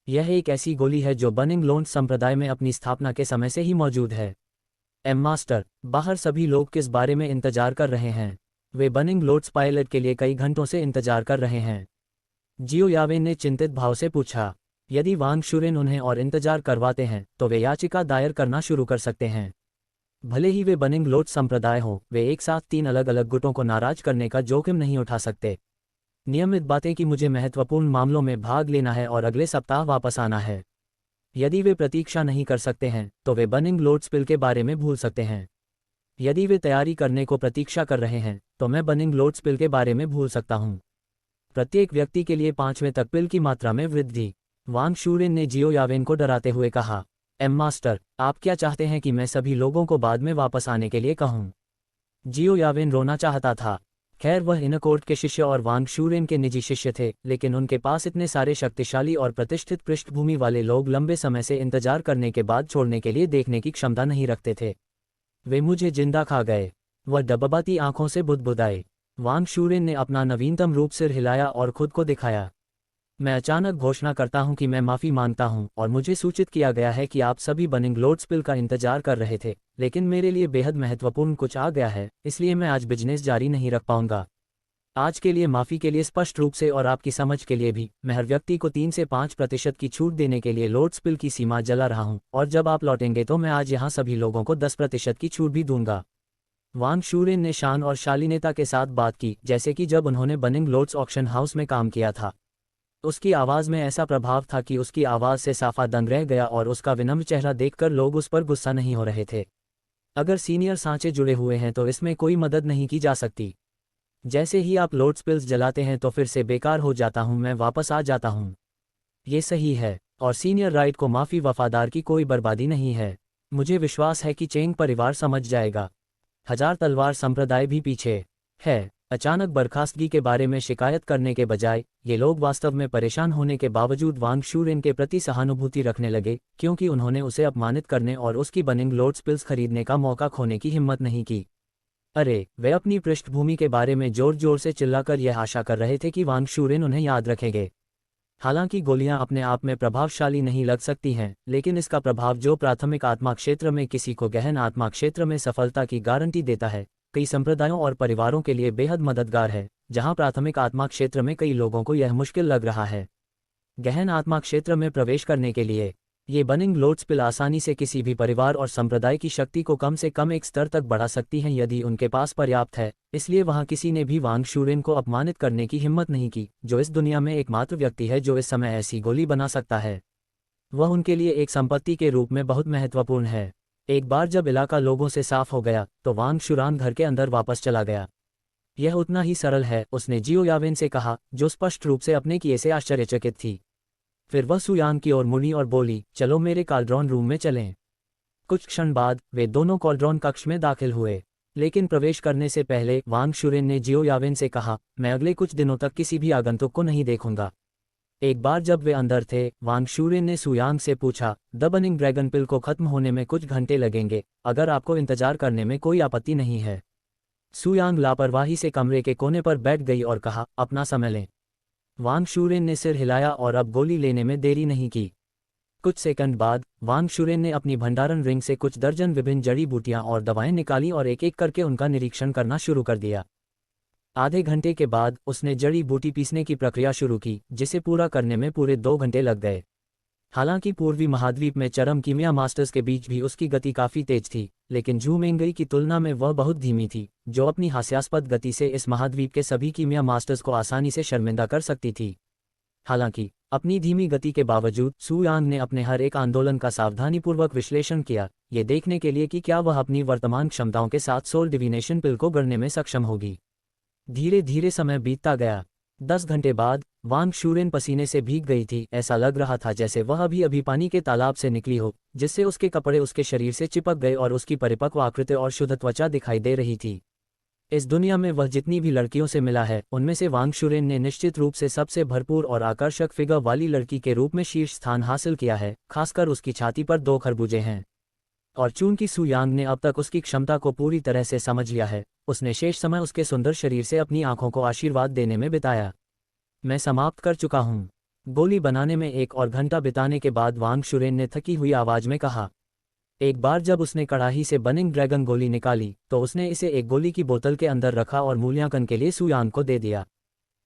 [SPEAKER 1] यह एक ऐसी गोली है जो बर्निंग लोन संप्रदाय में अपनी स्थापना के समय से ही मौजूद है। मास्टर, बाहर सभी लोग किस बारे में इंतजार कर रहे हैं? वे बर्निंग लोड्स पायलट के लिए कई घंटों से इंतजार कर रहे हैं। जियो यावेन ने चिंतित भाव से पूछा। यदि वांग शूरेन उन्हें और इंतजार करवाते हैं तो वे याचिका दायर करना शुरू कर सकते हैं। भले ही वे बर्निंग लोड्स संप्रदाय हों, वे एक साथ 3 अलग अलग गुटों को नाराज करने का जोखिम नहीं उठा सकते। नियमित बातें कि मुझे महत्वपूर्ण मामलों में भाग लेना है और अगले सप्ताह वापस आना है। यदि वे प्रतीक्षा नहीं कर सकते हैं तो वे बर्निंग लोड्स पिल के बारे में भूल सकते हैं। यदि वे तैयारी करने को प्रतीक्षा कर रहे हैं तो मैं बर्निंग लोड्स पिल के बारे में भूल सकता हूँ। प्रत्येक व्यक्ति के लिए 5वें तक पिल की मात्रा में वृद्धि। वांग शूरेन ने जियो यावेन को डराते हुए कहा, मास्टर, आप क्या चाहते हैं कि मैं सभी लोगों को बाद में वापस आने के लिए कहूँ? जियो यावेन रोना चाहता था। खैर, वह इनकोर्ट के शिष्य और वांग शूरेन के निजी शिष्य थे, लेकिन उनके पास इतने सारे शक्तिशाली और प्रतिष्ठित पृष्ठभूमि वाले लोग लंबे समय से इंतजार करने के बाद छोड़ने के लिए देखने की क्षमता नहीं रखते थे। वे मुझे जिंदा खा गए। वह डबडबाती आंखों से बुदबुदाए। वांग शूरेन ने अपना नवीनतम रूप सिर हिलाया और खुद को दिखाया। मैं अचानक घोषणा करता हूं कि मैं माफ़ी मांगता हूं और मुझे सूचित किया गया है कि आप सभी बर्निंग लोड्स पिल का इंतजार कर रहे थे, लेकिन मेरे लिए बेहद महत्वपूर्ण कुछ आ गया है, इसलिए मैं आज बिजनेस जारी नहीं रख पाऊंगा। आज के लिए माफ़ी के लिए स्पष्ट रूप से और आपकी समझ के लिए भी, मैं हर व्यक्ति को 3 से 5% की छूट देने के लिए लोड्स पिल की सीमा जला रहा हूं, और जब आप लौटेंगे तो मैं आज यहाँ सभी लोगों को 10% की छूट भी दूंगा। वांग शूरेन ने शान और शालीनता के साथ बात की, जैसे कि जब उन्होंने बर्निंग लोड्स ऑक्शन हाउस में काम किया था। उसकी आवाज़ में ऐसा प्रभाव था कि उसकी आवाज़ से साफा दंग रह गया और उसका विनम्र चेहरा देखकर लोग उस पर गुस्सा नहीं हो रहे थे। अगर सीनियर सांचे जुड़े हुए हैं तो इसमें कोई मदद नहीं की जा सकती। जैसे ही आप लोड्स पिल्स जलाते हैं तो फिर से बेकार हो जाता हूं, मैं वापस आ जाता हूं। ये सही है, और सीनियर राइट को माफ़ी वफादार की कोई बर्बादी नहीं है। मुझे विश्वास है कि चेंग परिवार समझ जाएगा। 1000 तलवार संप्रदाय भी पीछे है। अचानक बर्खास्तगी के बारे में शिकायत करने के बजाय ये लोग वास्तव में परेशान होने के बावजूद वांग शूरेन के प्रति सहानुभूति रखने लगे, क्योंकि उन्होंने उसे अपमानित करने और उसकी बर्निंग लोड्स पिल्स खरीदने का मौका खोने की हिम्मत नहीं की। अरे, वे अपनी पृष्ठभूमि के बारे में जोर जोर से चिल्लाकर यह आशा कर रहे थे कि वांग शूरेन उन्हें याद रखेंगे। हालांकि गोलियां अपने आप में प्रभावशाली नहीं लग सकती हैं, लेकिन इसका प्रभाव जो प्राथमिक आत्मा क्षेत्र में किसी को गहन आत्मा क्षेत्र में सफलता की गारंटी देता है, कई संप्रदायों और परिवारों के लिए बेहद मददगार है, जहां प्राथमिक आत्मा क्षेत्र में कई लोगों को यह मुश्किल लग रहा है। गहन आत्मा क्षेत्र में प्रवेश करने के लिए ये बर्निंग लोड्स पिल आसानी से किसी भी परिवार और संप्रदाय की शक्ति को कम से कम एक स्तर तक बढ़ा सकती हैं यदि उनके पास पर्याप्त है। इसलिए वहां किसी ने भी वांग शूरेन को अपमानित करने की हिम्मत नहीं की, जो इस दुनिया में एकमात्र व्यक्ति है जो इस समय ऐसी गोली बना सकता है। वह उनके लिए एक संपत्ति के रूप में बहुत महत्वपूर्ण है। एक बार जब इलाका लोगों से साफ हो गया तो वांग शुरान घर के अंदर वापस चला गया। यह उतना ही सरल है, उसने जियो यावेन से कहा, जो स्पष्ट रूप से अपने किए से आश्चर्यचकित थी। फिर वह सुयांग की ओर मुड़ी और बोली, चलो मेरे कॉल्ड्रॉन रूम में चलें। कुछ क्षण बाद वे दोनों कॉल्ड्रॉन कक्ष में दाखिल हुए, लेकिन प्रवेश करने से पहले वांग शुरेन ने जियो यावेन से कहा, मैं अगले कुछ दिनों तक किसी भी आगंतुक को नहीं देखूंगा। एक बार जब वे अंदर थे, वांग शूरेन ने सुयांग से पूछा, द बर्निंग ड्रैगन पिल को खत्म होने में कुछ घंटे लगेंगे, अगर आपको इंतजार करने में कोई आपत्ति नहीं है। सुयांग लापरवाही से कमरे के कोने पर बैठ गई और कहा, अपना समय लें। वांग शूरेन ने सिर हिलाया और अब गोली लेने में देरी नहीं की। कुछ सेकंड बाद वांग शूरेन ने अपनी भंडारण रिंग से कुछ दर्जन विभिन्न जड़ी बूटियां और दवाएं निकाली और एक एक करके उनका निरीक्षण करना शुरू कर दिया। आधे घंटे के बाद उसने जड़ी बूटी पीसने की प्रक्रिया शुरू की, जिसे पूरा करने में पूरे 2 घंटे लग गए। हालांकि पूर्वी महाद्वीप में चरम कीमिया मास्टर्स के बीच भी उसकी गति काफ़ी तेज थी, लेकिन झू मेंगई की तुलना में वह बहुत धीमी थी, जो अपनी हास्यास्पद गति से इस महाद्वीप के सभी कीमिया मास्टर्स को आसानी से शर्मिंदा कर सकती थी। हालांकि अपनी धीमी गति के बावजूद सुयांग ने अपने हर एक आंदोलन का सावधानीपूर्वक विश्लेषण किया, ये देखने के लिए कि क्या वह अपनी वर्तमान क्षमताओं के साथ सोल डिविनेशन पिल को गढ़ने में सक्षम होगी। धीरे धीरे समय बीतता गया। 10 घंटे बाद वांग शूरेन पसीने से भीग गई थी। ऐसा लग रहा था जैसे वह अभी अभी पानी के तालाब से निकली हो, जिससे उसके कपड़े उसके शरीर से चिपक गए और उसकी परिपक्व आकृति और शुद्ध त्वचा दिखाई दे रही थी। इस दुनिया में वह जितनी भी लड़कियों से मिला है, उनमें से वांग शूरेन ने निश्चित रूप से सबसे भरपूर और आकर्षक फिगर वाली लड़की के रूप में शीर्ष स्थान हासिल किया है। खासकर उसकी छाती पर 2 खरबूजे हैं। और चूंकि सुयांग ने अब तक उसकी क्षमता को पूरी तरह से समझ लिया है, उसने शेष समय उसके सुंदर शरीर से अपनी आंखों को आशीर्वाद देने में बिताया। मैं समाप्त कर चुका हूँ। गोली बनाने में 1 और घंटा बिताने के बाद वांग शूरेन ने थकी हुई आवाज में कहा। एक बार जब उसने कड़ाही से बर्निंग ड्रैगन गोली निकाली तो उसने इसे एक गोली की बोतल के अंदर रखा और मूल्यांकन के लिए सुयांग को दे दिया।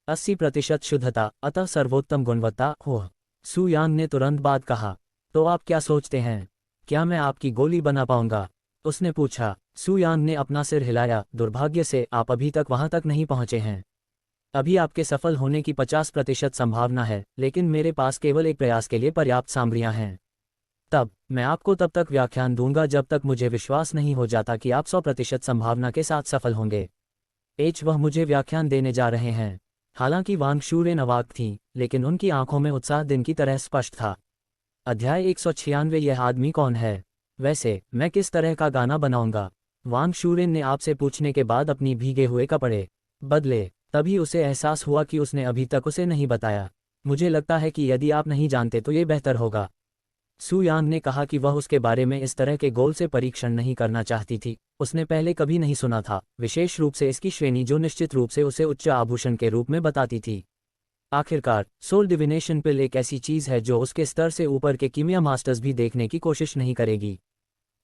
[SPEAKER 1] 80% शुद्धता, अतः सर्वोत्तम गुणवत्ता। हो, सुयांग ने तुरंत बाद कहा। तो आप क्या सोचते हैं, क्या मैं आपकी गोली बना पाऊंगा? उसने पूछा। सुयांग ने अपना सिर हिलाया। दुर्भाग्य से आप अभी तक वहां तक नहीं पहुंचे हैं। अभी आपके सफल होने की 50% संभावना है, लेकिन मेरे पास केवल एक प्रयास के लिए पर्याप्त सामग्रियां हैं। तब मैं आपको तब तक व्याख्यान दूंगा जब तक मुझे विश्वास नहीं हो जाता कि आप 100% संभावना के साथ सफल होंगे। वह मुझे व्याख्यान देने जा रहे हैं। हालांकि वांग शूरेन अवाक थी, लेकिन उनकी आंखों में उत्साह दिन की तरह स्पष्ट था। अध्याय 196। यह आदमी कौन है? वैसे मैं किस तरह का गाना बनाऊंगा? वांग शूरेन ने आपसे पूछने के बाद अपनी भीगे हुए कपड़े बदले। तभी उसे एहसास हुआ कि उसने अभी तक उसे नहीं बताया। मुझे लगता है कि यदि आप नहीं जानते तो ये बेहतर होगा। सू यांग ने कहा कि वह उसके बारे में इस तरह के गोल से परीक्षण नहीं करना चाहती थी। उसने पहले कभी नहीं सुना था, विशेष रूप से इसकी श्रेणी जो निश्चित रूप से उसे उच्च आभूषण के रूप में बताती थी। आखिरकार सोल डिविनेशन पिल एक ऐसी चीज है जो उसके स्तर से ऊपर के कीमिया मास्टर्स भी देखने की कोशिश नहीं करेगी।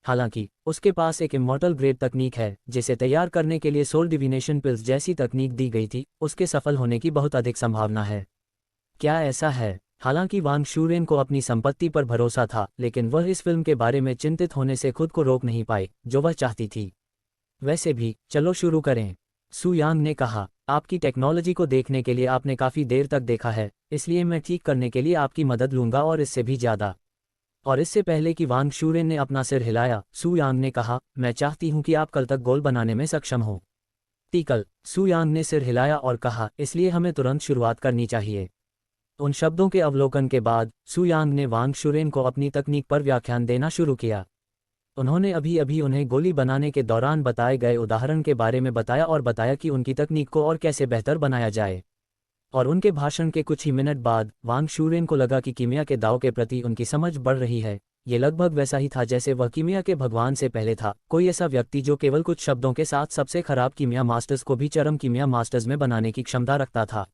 [SPEAKER 1] हालांकि उसके पास एक इमॉर्टल ग्रेड तकनीक है जिसे तैयार करने के लिए सोल डिविनेशन पिल्स जैसी तकनीक दी गई थी। उसके सफल होने की बहुत अधिक संभावना है। क्या ऐसा है? हालांकि वांग शूरेन को अपनी संपत्ति पर भरोसा था, लेकिन वह इस फिल्म के बारे में चिंतित होने से खुद को रोक नहीं पाई जो वह चाहती थी। वैसे भी चलो शुरू करें, सू यांग ने कहा। आपकी टेक्नोलॉजी को देखने के लिए आपने काफ़ी देर तक देखा है, इसलिए मैं ठीक करने के लिए आपकी मदद लूंगा और इससे भी ज़्यादा। और इससे पहले कि वांग शूरेन ने अपना सिर हिलाया, सू यांग ने कहा, मैं चाहती हूं कि आप कल तक गोल बनाने में सक्षम हो। टीकल। सू यांग ने सिर हिलाया और कहा, इसलिए हमें तुरंत शुरुआत करनी चाहिए। उन शब्दों के अवलोकन के बाद सू यांग ने वांग शूरेन को अपनी तकनीक पर व्याख्यान देना शुरू किया। उन्होंने अभी अभी उन्हें गोली बनाने के दौरान बताए गए उदाहरण के बारे में बताया और बताया कि उनकी तकनीक को और कैसे बेहतर बनाया जाए। और उनके भाषण के कुछ ही मिनट बाद वांग शूरेन को लगा कि कीमिया के दाव के प्रति उनकी समझ बढ़ रही है। ये लगभग वैसा ही था जैसे वह कीमिया के भगवान से पहले था, कोई ऐसा व्यक्ति जो केवल कुछ शब्दों के साथ सबसे खराब कीमिया मास्टर्स को भी चरम कीमिया मास्टर्स में बनाने की क्षमता रखता था।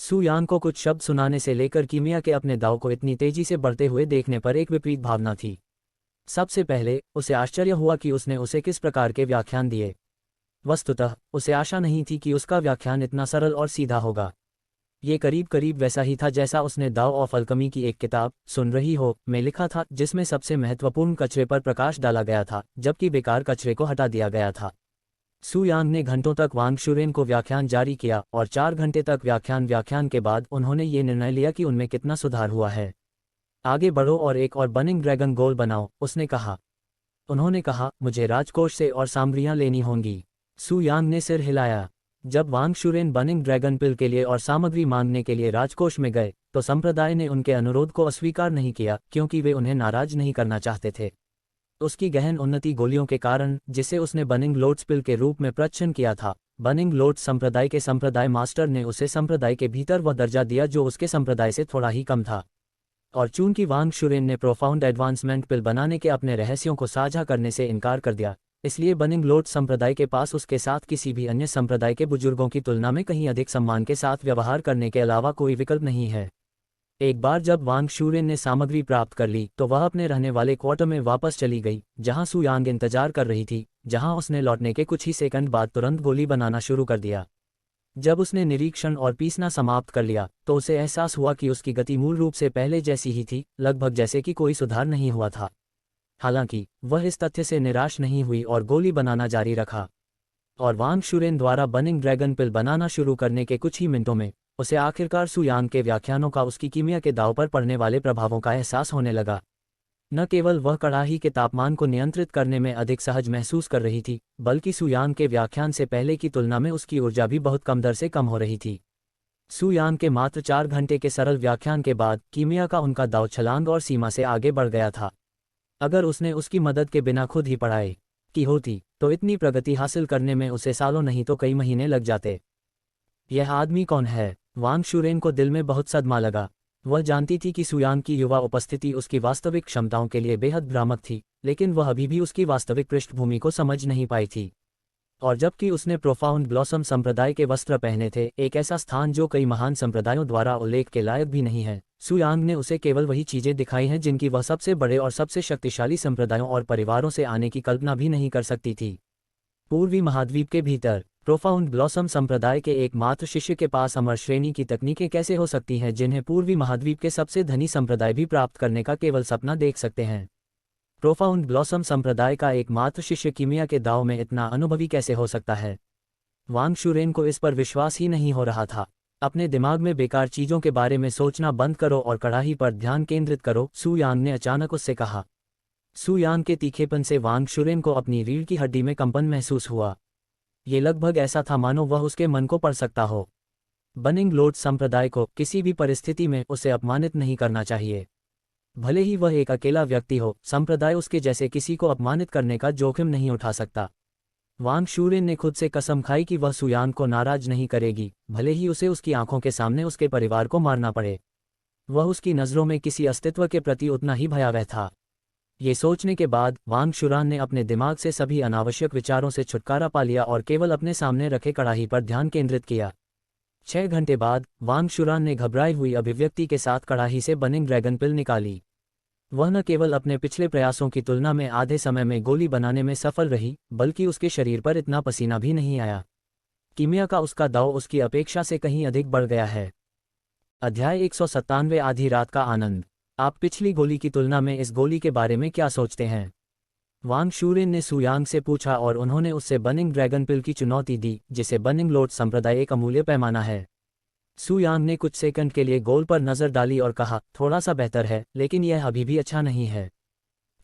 [SPEAKER 1] सू यांग को कुछ शब्द सुनाने से लेकर कीमिया के अपने दाव को इतनी तेजी से बढ़ते हुए देखने पर एक विपरीत भावना थी। सबसे पहले उसे आश्चर्य हुआ कि उसने उसे किस प्रकार के व्याख्यान दिए। वस्तुतः उसे आशा नहीं थी कि उसका व्याख्यान इतना सरल और सीधा होगा। ये करीब करीब वैसा ही था जैसा उसने दाव ऑफ अल्कमी की एक किताब सुन रही हो में लिखा था, जिसमें सबसे महत्वपूर्ण कचरे पर प्रकाश डाला गया था जबकि बेकार कचरे को हटा दिया गया था। सू यांग ने घंटों तक वांग शूरेन को व्याख्यान जारी किया और 4 घंटे तक व्याख्यान के बाद उन्होंने ये निर्णय लिया कि उनमें कितना सुधार हुआ है। आगे बढ़ो और एक और बर्निंग ड्रैगन गोल बनाओ, उसने कहा। उन्होंने कहा, मुझे राजकोष से और सामग्रियां लेनी होंगी। सू यांग ने सिर हिलाया। जब वांग शूरेन बर्निंग ड्रैगन पिल के लिए और सामग्री मांगने के लिए राजकोष में गए तो संप्रदाय ने उनके अनुरोध को अस्वीकार नहीं किया क्योंकि वे उन्हें नाराज नहीं करना चाहते थे। उसकी गहन उन्नति गोलियों के कारण, जिसे उसने बर्निंग लोड्स पिल के रूप में प्रदर्शन किया था, बर्निंग लोड्स संप्रदाय के संप्रदाय मास्टर ने उसे संप्रदाय के भीतर वह दर्जा दिया जो उसके संप्रदाय से थोड़ा ही कम था। और चूंकि वांग शूरेन ने प्रोफाउंड एडवांसमेंट पिल बनाने के अपने रहस्यों को साझा करने से इनकार कर दिया, इसलिए बर्निंग लोड्स संप्रदाय के पास उसके साथ किसी भी अन्य संप्रदाय के बुजुर्गों की तुलना में कहीं अधिक सम्मान के साथ व्यवहार करने के अलावा कोई विकल्प नहीं है। एक बार जब वांग शूरेन ने सामग्री प्राप्त कर ली तो वह अपने रहने वाले क्वार्टर में वापस चली गई, जहां सू यांग इंतजार कर रही थी, जहां उसने लौटने के कुछ ही सेकंड बाद तुरंत गोली बनाना शुरू कर दिया। जब उसने निरीक्षण और पीसना समाप्त कर लिया तो उसे एहसास हुआ कि उसकी गति मूल रूप से पहले जैसी ही थी, लगभग जैसे कि कोई सुधार नहीं हुआ था। हालांकि वह इस तथ्य से निराश नहीं हुई और गोली बनाना जारी रखा। और वांग शूरेन द्वारा बर्निंग ड्रैगन पिल बनाना शुरू करने के कुछ ही मिनटों में उसे आखिरकार सू यांग के व्याख्यानों का उसकी कीमिया के दाव पर पड़ने वाले प्रभावों का एहसास होने लगा। न केवल वह कड़ाही के तापमान को नियंत्रित करने में अधिक सहज महसूस कर रही थी, बल्कि सू यांग के व्याख्यान से पहले की तुलना में उसकी ऊर्जा भी बहुत कम दर से कम हो रही थी। सू यांग के मात्र 4 घंटे के सरल व्याख्यान के बाद कीमिया का उनका दाव छलांग और सीमा से आगे बढ़ गया था। अगर उसने उसकी मदद के बिना खुद ही पढ़ाई की होती तो इतनी प्रगति हासिल करने में उसे सालों नहीं तो कई महीने लग जाते। यह आदमी कौन है? वांग शूरेन को दिल में बहुत सदमा लगा। वह जानती थी कि सू यांग की युवा उपस्थिति उसकी वास्तविक क्षमताओं के लिए बेहद भ्रामक थी, लेकिन वह अभी भी उसकी वास्तविक पृष्ठभूमि को समझ नहीं पाई थी। और जबकि उसने प्रोफाउंड ब्लॉसम संप्रदाय के वस्त्र पहने थे, एक ऐसा स्थान जो कई महान संप्रदायों द्वारा उल्लेख के लायक भी नहीं है, सू यांग ने उसे केवल वही चीजें दिखाई हैं जिनकी वह सबसे बड़े और सबसे शक्तिशाली संप्रदायों और परिवारों से आने की कल्पना भी नहीं कर सकती थी। पूर्वी महाद्वीप के भीतर प्रोफाउंड ब्लॉसम संप्रदाय के एकमात्र शिष्य के पास अमर श्रेणी की तकनीकें कैसे हो सकती हैं जिन्हें पूर्वी महाद्वीप के सबसे धनी संप्रदाय भी प्राप्त करने का केवल सपना देख सकते हैं। प्रोफाउंड ब्लॉसम संप्रदाय का एकमात्र शिष्य कीमिया के दाव में इतना अनुभवी कैसे हो सकता है? वांग शूरेन को इस पर विश्वास ही नहीं हो रहा था। अपने दिमाग में बेकार चीजों के बारे में सोचना बंद करो और कड़ाही पर ध्यान केंद्रित करो, सू यांग ने अचानक उससे कहा। सू यांग के तीखेपन से वांग शुरेन को अपनी रीढ़ की हड्डी में कंपन महसूस हुआ। ये लगभग ऐसा था मानो वह उसके मन को पढ़ सकता हो। बनिंग लोड संप्रदाय को किसी भी परिस्थिति में उसे अपमानित नहीं करना चाहिए। भले ही वह एक अकेला व्यक्ति हो, संप्रदाय उसके जैसे किसी को अपमानित करने का जोखिम नहीं उठा सकता। वांग शुरेन ने खुद से कसम खाई कि वह सुयान को नाराज नहीं करेगी, भले ही उसे उसकी आंखों के सामने उसके परिवार को मारना पड़े। वह उसकी नज़रों में किसी अस्तित्व के प्रति उतना ही भयावह था। ये सोचने के बाद वांग शुरान ने अपने दिमाग से सभी अनावश्यक विचारों से छुटकारा पा लिया और केवल अपने सामने रखे कड़ाही पर ध्यान केंद्रित किया। 6 घंटे बाद वांग शुरान ने घबराई हुई अभिव्यक्ति के साथ कड़ाही से बनिंग ड्रैगन पिल निकाली। वह न केवल अपने पिछले प्रयासों की तुलना में आधे समय में गोली बनाने में सफल रही, बल्कि उसके शरीर पर इतना पसीना भी नहीं आया। कीमिया का उसका दाव उसकी अपेक्षा से कहीं अधिक बढ़ गया है। अध्याय 197 आधी रात का आनंद। आप पिछली गोली की तुलना में इस गोली के बारे में क्या सोचते हैं? वांग शुरेन ने सुयांग से पूछा और उन्होंने उससे बनिंग ड्रैगन पिल की चुनौती दी, जिसे बनिंग लोड संप्रदाय एक अमूल्य पैमाना है। सुयांग ने कुछ सेकंड के लिए गोल पर नजर डाली और कहा, थोड़ा सा बेहतर है, लेकिन यह अभी भी अच्छा नहीं है।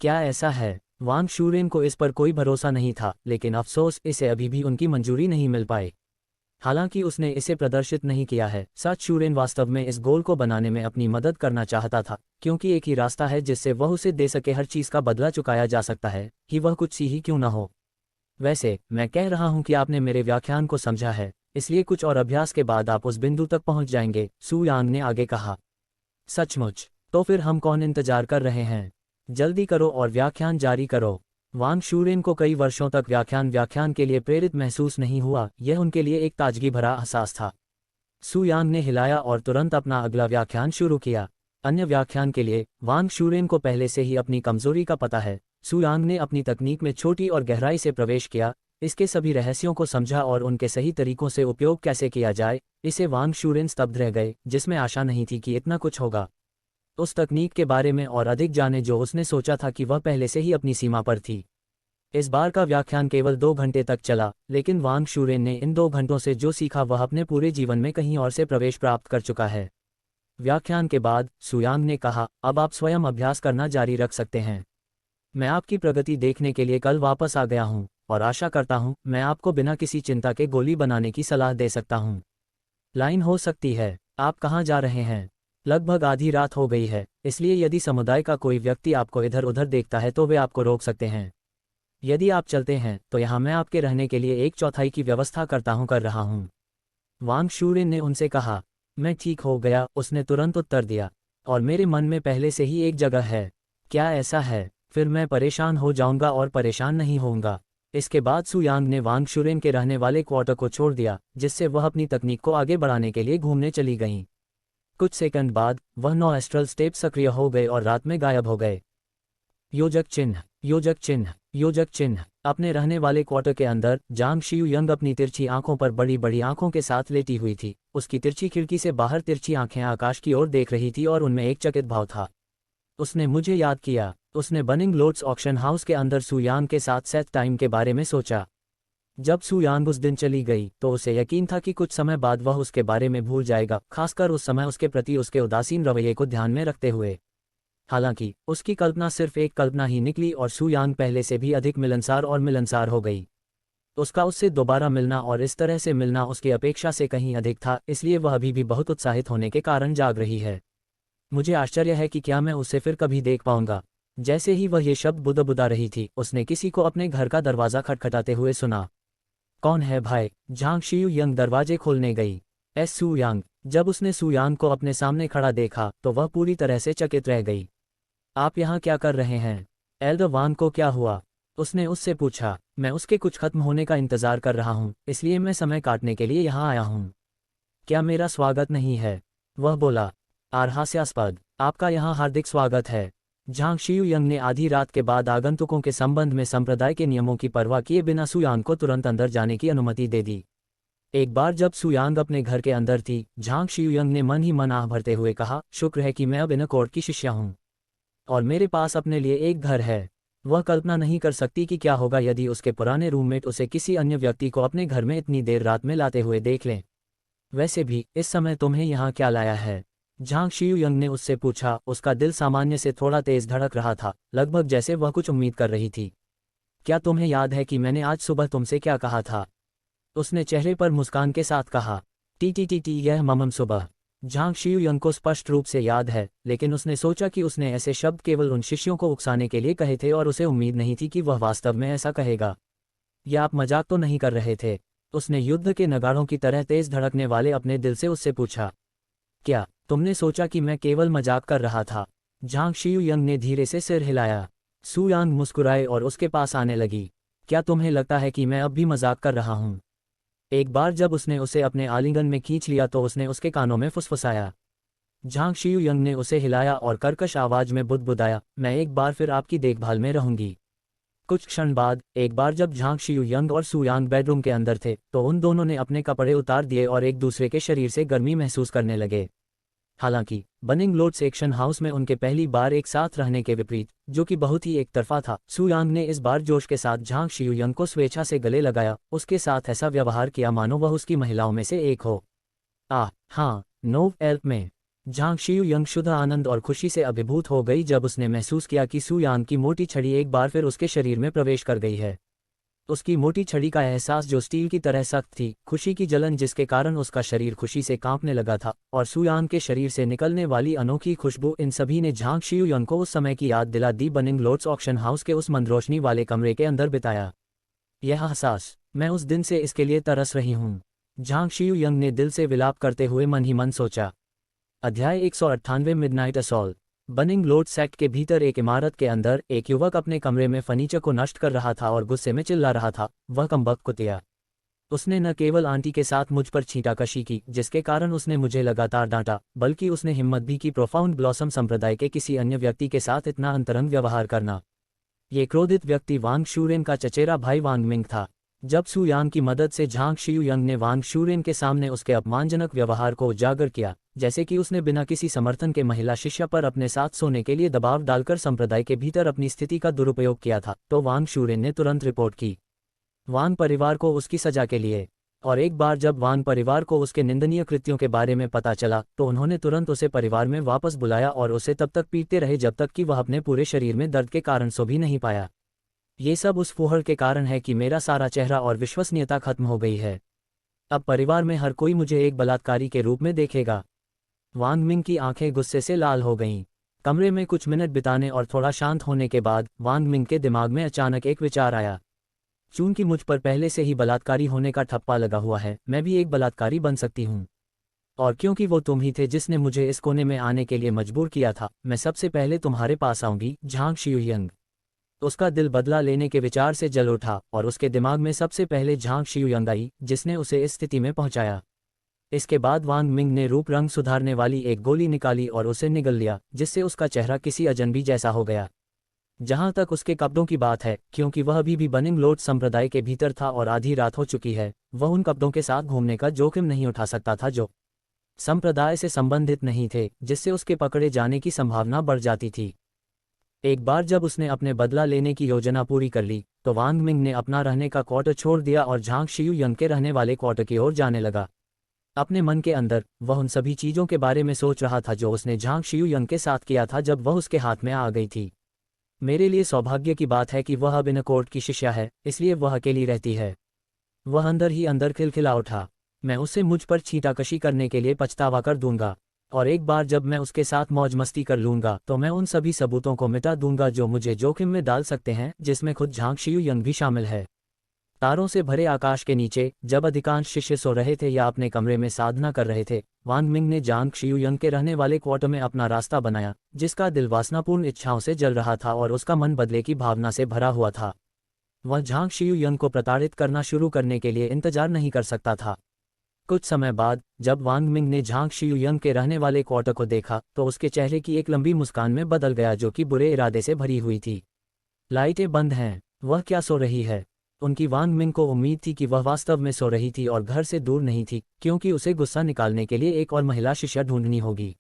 [SPEAKER 1] क्या ऐसा है? वांग शुरेन को इस पर कोई भरोसा नहीं था, लेकिन अफसोस इसे अभी भी उनकी मंजूरी नहीं मिल पाई। हालांकि उसने इसे प्रदर्शित नहीं किया है, सच शुरेन वास्तव में इस गोल को बनाने में अपनी मदद करना चाहता था, क्योंकि एक ही रास्ता है जिससे वह उसे दे सके हर चीज़ का बदला चुकाया जा सकता है, कि वह कुछ सी ही क्यों न हो। वैसे मैं कह रहा हूं कि आपने मेरे व्याख्यान को समझा है, इसलिए कुछ और अभ्यास के बाद आप उस बिंदु तक पहुंच जाएंगे, सू यांग ने आगे कहा। सचमुच? तो फिर हम कौन इंतजार कर रहे हैं? जल्दी करो और व्याख्यान जारी करो। वांग शुरेन को कई वर्षों तक व्याख्यान के लिए प्रेरित महसूस नहीं हुआ, यह उनके लिए एक ताजगी भरा एहसास था। सू यांग ने हिलाया और तुरंत अपना अगला व्याख्यान शुरू किया। अन्य व्याख्यान के लिए वांग शुरेन को पहले से ही अपनी कमजोरी का पता है। सू यांग ने अपनी तकनीक में छोटी और गहराई से प्रवेश किया, इसके सभी रहस्यों को समझा और उनके सही तरीकों से उपयोग कैसे किया जाए। इसे वांग शुरेन स्तब्ध रह गए, जिसमें आशा नहीं थी कि इतना कुछ होगा। उस तकनीक के बारे में और अधिक जाने जो उसने सोचा था कि वह पहले से ही अपनी सीमा पर थी। इस बार का व्याख्यान केवल 2 घंटे तक चला, लेकिन वांग शुरेन ने इन 2 घंटों से जो सीखा वह अपने पूरे जीवन में कहीं और से प्रवेश प्राप्त कर चुका है। व्याख्यान के बाद सुयांग ने कहा, अब आप स्वयं अभ्यास करना जारी रख सकते हैं। मैं आपकी प्रगति देखने के लिए कल वापस आ गया हूं, और आशा करता हूं मैं आपको बिना किसी चिंता के गोली बनाने की सलाह दे सकता हूं। लाइन हो सकती है। आप कहाँ जा रहे हैं? लगभग आधी रात हो गई है, इसलिए यदि समुदाय का कोई व्यक्ति आपको इधर उधर देखता है तो वे आपको रोक सकते हैं। यदि आप चलते हैं तो यहाँ मैं आपके रहने के लिए 1/4 की व्यवस्था कर रहा हूँ। वांग शुरेन ने उनसे कहा। मैं ठीक हो गया, उसने तुरंत उत्तर दिया, और मेरे मन में पहले से ही एक जगह है। क्या ऐसा है? फिर मैं परेशान हो जाऊंगा और परेशान नहीं होऊंगा। इसके बाद सुयांग ने वांग शुरेन के रहने वाले क्वार्टर को छोड़ दिया, जिससे वह अपनी तकनीक को आगे बढ़ाने के लिए घूमने चली गईं। कुछ सेकंड बाद वह 9 एस्ट्रल स्टेप सक्रिय हो गए और रात में गायब हो गए। योजक चिन्ह, योजक चिन्ह, योजक चिन्ह। अपने रहने वाले क्वार्टर के अंदर जांग शियू यंग अपनी तिरछी आंखों पर बड़ी बड़ी आंखों के साथ लेटी हुई थी। उसकी तिरछी खिड़की से बाहर तिरछी आंखें आकाश की ओर देख रही थी और उनमें एक चकित भाव था। उसने मुझे याद किया। उसने बनिंग लोड्स ऑक्शन हाउस के अंदर सुयांग के साथ सेट टाइम के बारे में सोचा। जब सुयांग उस दिन चली गई तो उसे यकीन था कि कुछ समय बाद वह उसके बारे में भूल जाएगा, खासकर उस समय उसके प्रति उसके उदासीन रवैये को ध्यान में रखते हुए। हालांकि उसकी कल्पना सिर्फ एक कल्पना ही निकली और सुयांग पहले से भी अधिक मिलनसार हो गई। उसका उससे दोबारा मिलना और इस तरह से मिलना उसकी अपेक्षा से कहीं अधिक था, इसलिए वह अभी भी बहुत उत्साहित होने के कारण जाग रही है। मुझे आश्चर्य है कि क्या मैं उसे फिर कभी देख पाऊंगा। जैसे ही वह ये शब्द बुदा रही थी, उसने किसी को अपने घर का दरवाज़ा खटखटाते हुए सुना। कौन है भाई? जांग शियू यंग दरवाजे खोलने गई। सुयांग। जब उसने सुयांग को अपने सामने खड़ा देखा तो वह पूरी तरह से चकित रह गई। आप यहाँ क्या कर रहे हैं? एल्डर वांग को क्या हुआ? उसने उससे पूछा। मैं उसके कुछ खत्म होने का इंतजार कर रहा हूँ, इसलिए मैं समय काटने के लिए यहाँ आया हूँ। क्या मेरा स्वागत नहीं है? वह बोला। हास्यास्पद। आपका यहाँ हार्दिक स्वागत है। जांग शियू यंग ने आधी रात के बाद आगंतुकों के संबंध में संप्रदाय के नियमों की परवाह किए बिना सुयांग को तुरंत अंदर जाने की अनुमति दे दी। एक बार जब सुयांग अपने घर के अंदर थी, जांग शियू यंग ने मन ही मन आह भरते हुए कहा, शुक्र है कि मैं अब इन कोर्ट की शिष्या हूँ और मेरे पास अपने लिए एक घर है। वह कल्पना नहीं कर सकती कि क्या होगा यदि उसके पुराने रूममेट उसे किसी अन्य व्यक्ति को अपने घर में इतनी देर रात में लाते हुए देख लें। वैसे भी इस समय तुम्हें यहाँ क्या लाया है? झांग शियुयंग ने उससे पूछा। उसका दिल सामान्य से थोड़ा तेज धड़क रहा था, लगभग जैसे वह कुछ उम्मीद कर रही थी। क्या तुम्हें याद है कि मैंने आज सुबह तुमसे क्या कहा था? उसने चेहरे पर मुस्कान के साथ कहा। टी यह ममम सुबह। झांग शियुयंग को स्पष्ट रूप से याद है, लेकिन उसने सोचा कि उसने ऐसे शब्द केवल उन शिष्यों को उकसाने के लिए कहे थे और उसे उम्मीद नहीं थी कि वह वास्तव में ऐसा कहेगा। या आप मजाक तो नहीं कर रहे थे? उसने युद्ध के नगाड़ों की तरह तेज धड़कने वाले अपने दिल से उससे पूछा। क्या तुमने सोचा कि मैं केवल मजाक कर रहा था? झांग शियुयंग ने धीरे से सिर हिलाया। सुयांग मुस्कुराए और उसके पास आने लगी। क्या तुम्हें लगता है कि मैं अब भी मजाक कर रहा हूँ? एक बार जब उसने उसे अपने आलिंगन में खींच लिया तो उसने उसके कानों में फुसफुसाया। झांग शियुयंग ने उसे हिलाया और कर्कश आवाज में बुदबुदाया, मैं एक बार फिर आपकी देखभाल में रहूंगी। कुछ क्षण बाद, एक बार जब झांग शियुयंग और सुयांग बेडरूम के अंदर थे, तो उन दोनों ने अपने कपड़े उतार दिए और एक दूसरे के शरीर से गर्मी महसूस करने लगे। हालांकि बनिंग लोड सेक्शन हाउस में उनके पहली बार एक साथ रहने के विपरीत, जो कि बहुत ही एकतरफा था, सुयांग ने इस बार जोश के साथ झांग शियुयंग को स्वेच्छा से गले लगाया, उसके साथ ऐसा व्यवहार किया मानो वह उसकी महिलाओं में से एक हो। हाँ, नो एल्प में। झांग शियुयंग शुद्ध आनंद और खुशी से अभिभूत हो गई जब उसने महसूस किया कि सुयांग की मोटी छड़ी एक बार फिर उसके शरीर में प्रवेश कर गई है। उसकी मोटी छड़ी का एहसास जो स्टील की तरह सख्त थी, खुशी की जलन जिसके कारण उसका शरीर खुशी से कांपने लगा था, और सुयांग के शरीर से निकलने वाली अनोखी खुशबू, इन सभी ने झांग शियुयंग को उस समय की याद दिला दी बनिंग लोड्स ऑक्शन हाउस के उस मंदरोशनी वाले कमरे के अंदर बिताया। यह एहसास, मैं उस दिन से इसके लिए तरस रही हूँ। झांग शियुयंग ने दिल से विलाप करते हुए मन ही मन सोचा। अध्याय 198 midnight assault. Warring load sect के भीतर एक इमारत के अंदर एक युवक अपने कमरे में फर्नीचर को नष्ट कर रहा था और गुस्से में चिल्ला रहा था, वह कमबख्त कुतिया। उसने न केवल आंटी के साथ मुझ पर छींटाकशी की, जिसके कारण उसने मुझे लगातार डांटा, बल्कि उसने हिम्मत भी की प्रोफाउंड ब्लॉसम संप्रदाय के किसी अन्य व्यक्ति के साथ इतना अंतरंग व्यवहार करना। ये क्रोधित व्यक्ति वांग शूरेन का चचेरा भाई वांग मिंग था। जब सुयांग की मदद से झांग शियुयंग ने वांग शूरेन के सामने उसके अपमानजनक व्यवहार को उजागर किया, जैसे कि उसने बिना किसी समर्थन के महिला शिष्य पर अपने साथ सोने के लिए दबाव डालकर संप्रदाय के भीतर अपनी स्थिति का दुरुपयोग किया था, तो वांग शूरेन ने तुरंत रिपोर्ट की वांग परिवार को उसकी सजा के लिए। और एक बार जब वांग परिवार को उसके निंदनीय कृत्यों के बारे में पता चला, तो उन्होंने तुरंत उसे परिवार में वापस बुलाया और उसे तब तक पीटते रहे जब तक कि वह अपने पूरे शरीर में दर्द के कारण सो भी नहीं पाया। ये सब उस फुहड़ के कारण है कि मेरा सारा चेहरा और विश्वसनीयता खत्म हो गई है। अब परिवार में हर कोई मुझे एक बलात्कारी के रूप में देखेगा। वांग मिंग की आंखें गुस्से से लाल हो गईं। कमरे में कुछ मिनट बिताने और थोड़ा शांत होने के बाद वांग मिंग के दिमाग में अचानक एक विचार आया। चूंकि मुझ पर पहले से ही बलात्कारी होने का ठप्पा लगा हुआ है, मैं भी एक बलात्कारी बन सकती हूँ। और क्योंकि वो तुम ही थे जिसने मुझे इस कोने में आने के लिए मजबूर किया था, मैं सबसे पहले तुम्हारे पास आऊंगी, झांग शियुयंग। उसका दिल बदला लेने के विचार से जल उठा और उसके दिमाग में सबसे पहले झांग शियुयंग आई, जिसने उसे इस स्थिति में पहुंचाया। इसके बाद वांग मिंग ने रूप रंग सुधारने वाली एक गोली निकाली और उसे निगल लिया, जिससे उसका चेहरा किसी अजनबी जैसा हो गया। जहां तक उसके कपड़ों की बात है, क्योंकि वह अभी भी बनिंग लोड संप्रदाय के भीतर था और आधी रात हो चुकी है, वह उन कपड़ों के साथ घूमने का जोखिम नहीं उठा सकता था जो संप्रदाय से संबंधित नहीं थे, जिससे उसके पकड़े जाने की संभावना बढ़ जाती थी। एक बार जब उसने अपने बदला लेने की योजना पूरी कर ली, तो वांग मिंग ने अपना रहने का क्वार्टर छोड़ दिया और झांग शियुयंग के रहने वाले क्वार्टर की ओर जाने लगा। अपने मन के अंदर वह उन सभी चीज़ों के बारे में सोच रहा था जो उसने झांग शियुयंग के साथ किया था जब वह उसके हाथ में आ गई थी। मेरे लिए सौभाग्य की बात है कि वह अब इन कोर्ट की शिष्या है, इसलिए वह अकेली रहती है। वह अंदर ही अंदर खिलखिला उठा। मैं उसे मुझ पर छींटाकशी करने के लिए पछतावा कर दूंगा, और एक बार जब मैं उसके साथ मौज मस्ती कर लूंगा तो मैं उन सभी सबूतों को मिटा दूंगा जो मुझे जोखिम में डाल सकते हैं, जिसमें खुद झांग शियुयंग भी शामिल है। तारों से भरे आकाश के नीचे, जब अधिकांश शिष्य सो रहे थे या अपने कमरे में साधना कर रहे थे, वांग मिंग ने झांग शियुयंग के रहने वाले क्वार्टर में अपना रास्ता बनाया, जिसका दिल वासनापूर्ण इच्छाओं से जल रहा था और उसका मन बदले की भावना से भरा हुआ था। वह झांग शियुयंग को प्रताड़ित करना शुरू करने के लिए इंतजार नहीं कर सकता था। कुछ समय बाद, जब वांग मिंग ने झांग शियुयंग के रहने वाले क्वार्टर को देखा, तो उसके चेहरे की एक लंबी मुस्कान में बदल गया जो कि बुरे इरादे से भरी हुई थी। लाइटें बंद हैं, वह क्या सो रही है? उनकी वांग मिंग को उम्मीद थी कि वह वास्तव में सो रही थी और घर से दूर नहीं थी, क्योंकि उसे गुस्सा निकालने के लिए एक और महिला शिष्या ढूंढनी होगी।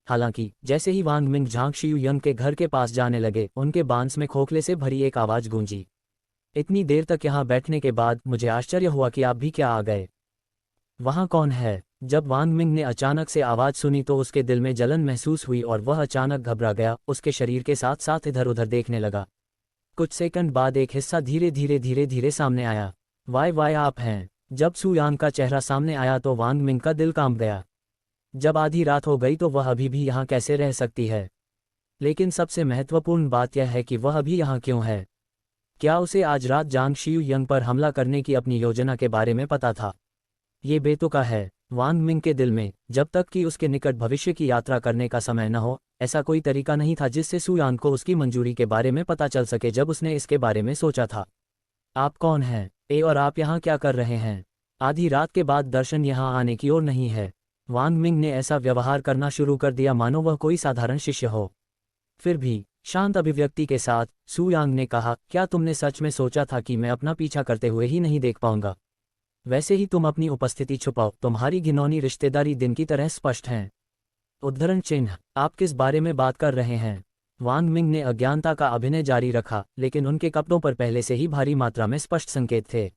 [SPEAKER 1] हालांकि जैसे ही वांग मिंग झांग शियुयंग के घर के पास जाने लगे, उनके बांस में खोखले से भरी एक आवाज गूंजी। इतनी देर तक यहाँ बैठने के बाद मुझे आश्चर्य हुआ कि आप भी क्या आ गए। वहाँ कौन है? जब वांग मिंग ने अचानक से आवाज़ सुनी तो उसके दिल में जलन महसूस हुई और वह अचानक घबरा गया, उसके शरीर के साथ साथ इधर उधर देखने लगा। कुछ सेकंड बाद एक हिस्सा धीरे धीरे सामने आया। वाई वाई आप हैं। जब सू यांग का चेहरा सामने आया तो वांग मिंग का दिल कांप गया। जब आधी रात हो गई तो वह अभी भी यहाँ कैसे रह सकती है? लेकिन सबसे महत्वपूर्ण बात यह है कि वह अभी यहाँ क्यों है? क्या उसे आज रात जांग शियू यंग पर हमला करने की अपनी योजना के बारे में पता था? ये बेतुका है वांग मिंग के दिल में, जब तक कि उसके निकट भविष्य की यात्रा करने का समय न हो, ऐसा कोई तरीका नहीं था जिससे सू यांग को उसकी मंजूरी के बारे में पता चल सके। जब उसने इसके बारे में सोचा था। आप कौन हैं? और आप यहाँ क्या कर रहे हैं? आधी रात के बाद दर्शन यहाँ आने की ओर नहीं है। वांग मिंग ने ऐसा व्यवहार करना शुरू कर दिया मानो वह कोई साधारण शिष्य हो। फिर भी शांत अभिव्यक्ति के साथ सू यांग ने कहा, क्या तुमने सच में सोचा था कि मैं अपना पीछा करते हुए ही नहीं देख पाऊंगा? वैसे ही तुम अपनी उपस्थिति छुपाओ, तुम्हारी घिनौनी रिश्तेदारी दिन की तरह स्पष्ट हैं। उद्धरण चिन्ह, आप किस बारे में बात कर रहे हैं? वांग मिंग ने अज्ञानता का अभिनय जारी रखा, लेकिन उनके कपड़ों पर पहले से ही भारी मात्रा में स्पष्ट संकेत थे।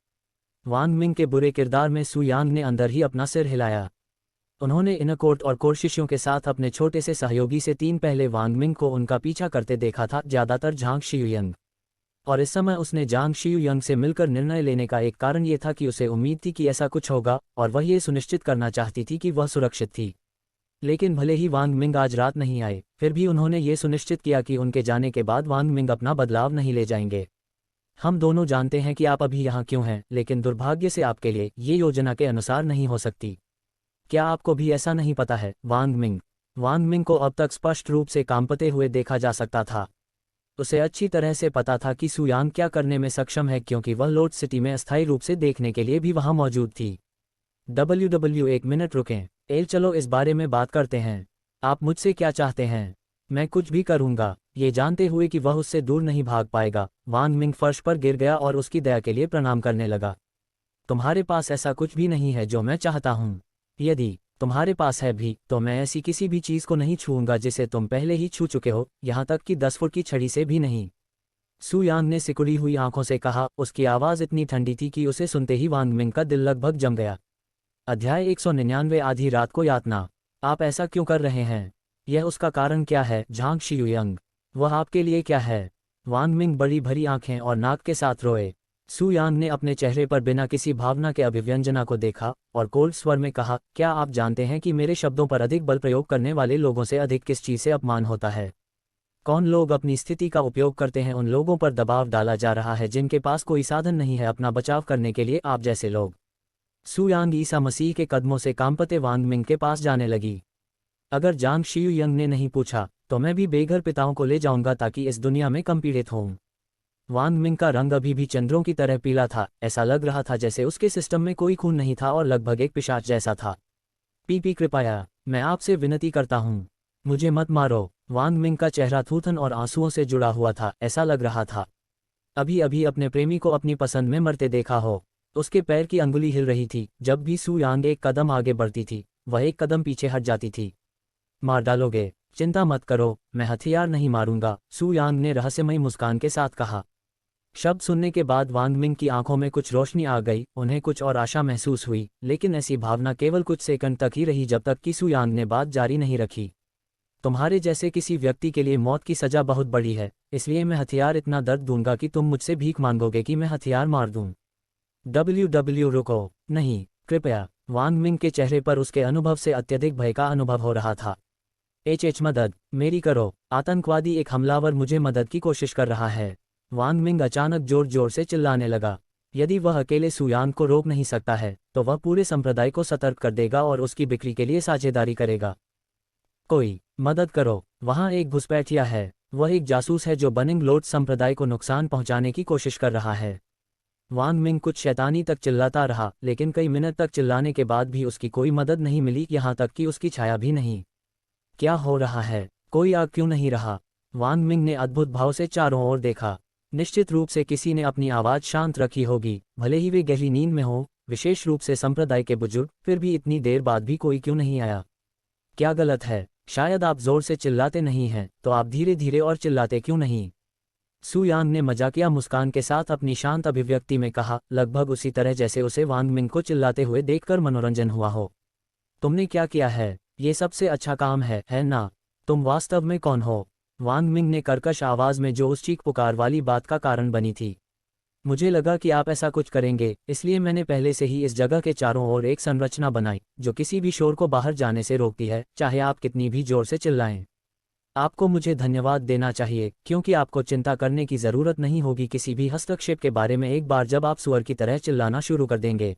[SPEAKER 1] वांग मिंग के बुरे किरदार में सू यांग ने अंदर ही अपना सिर हिलाया। उन्होंने इनकोर्ट और कोर शिष्यों के साथ अपने छोटे से सहयोगी से दिन पहले वांग मिंग को उनका पीछा करते देखा था, ज्यादातर जांग शियूयंग। और इस समय उसने जांग शियूयंग से मिलकर निर्णय लेने का एक कारण ये था कि उसे उम्मीद थी कि ऐसा कुछ होगा, और वह ये सुनिश्चित करना चाहती थी कि वह सुरक्षित थी। लेकिन भले ही वांग मिंग आज रात नहीं आए, फिर भी उन्होंने ये सुनिश्चित किया कि उनके जाने के बाद वांग मिंग अपना बदलाव नहीं ले जाएंगे। हम दोनों जानते हैं कि आप अभी यहाँ क्यों हैं, लेकिन दुर्भाग्य से आपके लिए ये योजना के अनुसार नहीं हो सकती। क्या आपको भी ऐसा नहीं पता है? वांग मिंग को अब तक स्पष्ट रूप से कांपते हुए देखा जा सकता था। उसे अच्छी तरह से पता था कि सू यांग क्या करने में सक्षम है, क्योंकि वह लोड सिटी में अस्थायी रूप से देखने के लिए भी वहां मौजूद थी। एक मिनट रुकें। चलो इस बारे में बात करते हैं। आप मुझसे क्या चाहते हैं? मैं कुछ भी करूंगा, ये जानते हुए कि वह उससे दूर नहीं भाग पाएगा। वांग मिंग फर्श पर गिर गया और उसकी दया के लिए प्रणाम करने लगा। तुम्हारे पास ऐसा कुछ भी नहीं है जो मैं चाहता हूँ। यदि तुम्हारे पास है भी, तो मैं ऐसी किसी भी चीज़ को नहीं छूऊंगा जिसे तुम पहले ही छू चुके हो, यहाँ तक कि 10 फुट की छड़ी से भी नहीं। सू यांग ने सिकुड़ी हुई आंखों से कहा। उसकी आवाज़ इतनी ठंडी थी कि उसे सुनते ही वांग मिंग का दिल लगभग जम गया। अध्याय 199 आधी रात को यातना। आप ऐसा क्यों कर रहे हैं? यह उसका कारण क्या है? जांग शियूयंग, वह आपके लिए क्या है? वांग मिंग बड़ी भरी आंखें और नाक के साथ रोए। सू यांग ने अपने चेहरे पर बिना किसी भावना के अभिव्यंजना को देखा और कोल्ड स्वर में कहा, क्या आप जानते हैं कि मेरे शब्दों पर अधिक बल प्रयोग करने वाले लोगों से अधिक किस चीज़ से अपमान होता है? कौन लोग अपनी स्थिति का उपयोग करते हैं? उन लोगों पर दबाव डाला जा रहा है जिनके पास कोई साधन नहीं है अपना बचाव करने के लिए, आप जैसे लोग। सू यांग ईसा मसीह के कदमों से कांपते वांग मिंग के पास जाने लगी। अगर जांग शियूयंग ने नहीं पूछा तो मैं भी बेघर पिताओं को ले जाऊंगा ताकि इस दुनिया में कम पीड़ित हों। वांग मिंग का रंग अभी भी चंद्रों की तरह पीला था। ऐसा लग रहा था जैसे उसके सिस्टम में कोई खून नहीं था और लगभग एक पिशाच जैसा था। पीपी कृपया, मैं आपसे विनती करता हूँ, मुझे मत मारो। वांग मिंग का चेहरा थूथन और आंसुओं से जुड़ा हुआ था। ऐसा लग रहा था अभी अभी अपने प्रेमी को अपनी पसंद में मरते देखा हो। उसके पैर की अंगुली हिल रही थी। जब भी सू यांग एक कदम आगे बढ़ती थी, वह एक कदम पीछे हट जाती थी। मार डालोगे? चिंता मत करो, मैं हथियार नहीं मारूंगा, सू यांग ने रहस्यमयी मुस्कान के साथ कहा। शब्द सुनने के बाद वांग मिंग की आंखों में कुछ रोशनी आ गई। उन्हें कुछ और आशा महसूस हुई, लेकिन ऐसी भावना केवल कुछ सेकंड तक ही रही जब तक कि सू यांग ने बात जारी नहीं रखी। तुम्हारे जैसे किसी व्यक्ति के लिए मौत की सजा बहुत बड़ी है, इसलिए मैं हथियार इतना दर्द दूंगा कि तुम मुझसे भीख मांगोगे कि मैं हथियार मार दूं। रुको, नहीं, कृपया। वांग मिंग के चेहरे पर उसके अनुभव से अत्यधिक भय का अनुभव हो रहा था। मदद मेरी करो, आतंकवादी एक हमलावर मुझे मदद की कोशिश कर रहा है। वांग मिंग अचानक जोर जोर से चिल्लाने लगा। यदि वह अकेले सू यांग को रोक नहीं सकता है, तो वह पूरे संप्रदाय को सतर्क कर देगा और उसकी बिक्री के लिए साझेदारी करेगा। कोई मदद करो, वहाँ एक घुसपैठिया है। वह एक जासूस है जो बनिंग लोड संप्रदाय को नुकसान पहुंचाने की कोशिश कर रहा है। वांग मिंग कुछ शैतानी तक चिल्लाता रहा, लेकिन कई मिनट तक चिल्लाने के बाद भी उसकी कोई मदद नहीं मिली, यहाँ तक कि उसकी छाया भी नहीं। क्या हो रहा है? कोई आ क्यों नहीं रहा? वांग मिंग ने अद्भुत भाव से चारों ओर देखा। निश्चित रूप से किसी ने अपनी आवाज़ शांत रखी होगी, भले ही वे गहरी नींद में हो, विशेष रूप से संप्रदाय के बुजुर्ग। फिर भी इतनी देर बाद भी कोई क्यों नहीं आया? क्या गलत है? शायद आप जोर से चिल्लाते नहीं हैं, तो आप धीरे धीरे और चिल्लाते क्यों नहीं? सू यांग ने मजाकिया मुस्कान के साथ अपनी शांत अभिव्यक्ति में कहा, लगभग उसी तरह जैसे उसे वांग मिंग को चिल्लाते हुए देखकर मनोरंजन हुआ हो। तुमने क्या किया है? ये सबसे अच्छा काम है ना? तुम वास्तव में कौन हो? वांग मिंग ने कर्कश आवाज में जो उस चीख पुकार वाली बात का कारण बनी थी। मुझे लगा कि आप ऐसा कुछ करेंगे, इसलिए मैंने पहले से ही इस जगह के चारों ओर एक संरचना बनाई जो किसी भी शोर को बाहर जाने से रोकती है, चाहे आप कितनी भी जोर से चिल्लाएं। आपको मुझे धन्यवाद देना चाहिए, क्योंकि आपको चिंता करने की ज़रूरत नहीं होगी किसी भी हस्तक्षेप के बारे में एक बार जब आप सुअर की तरह चिल्लाना शुरू कर देंगे।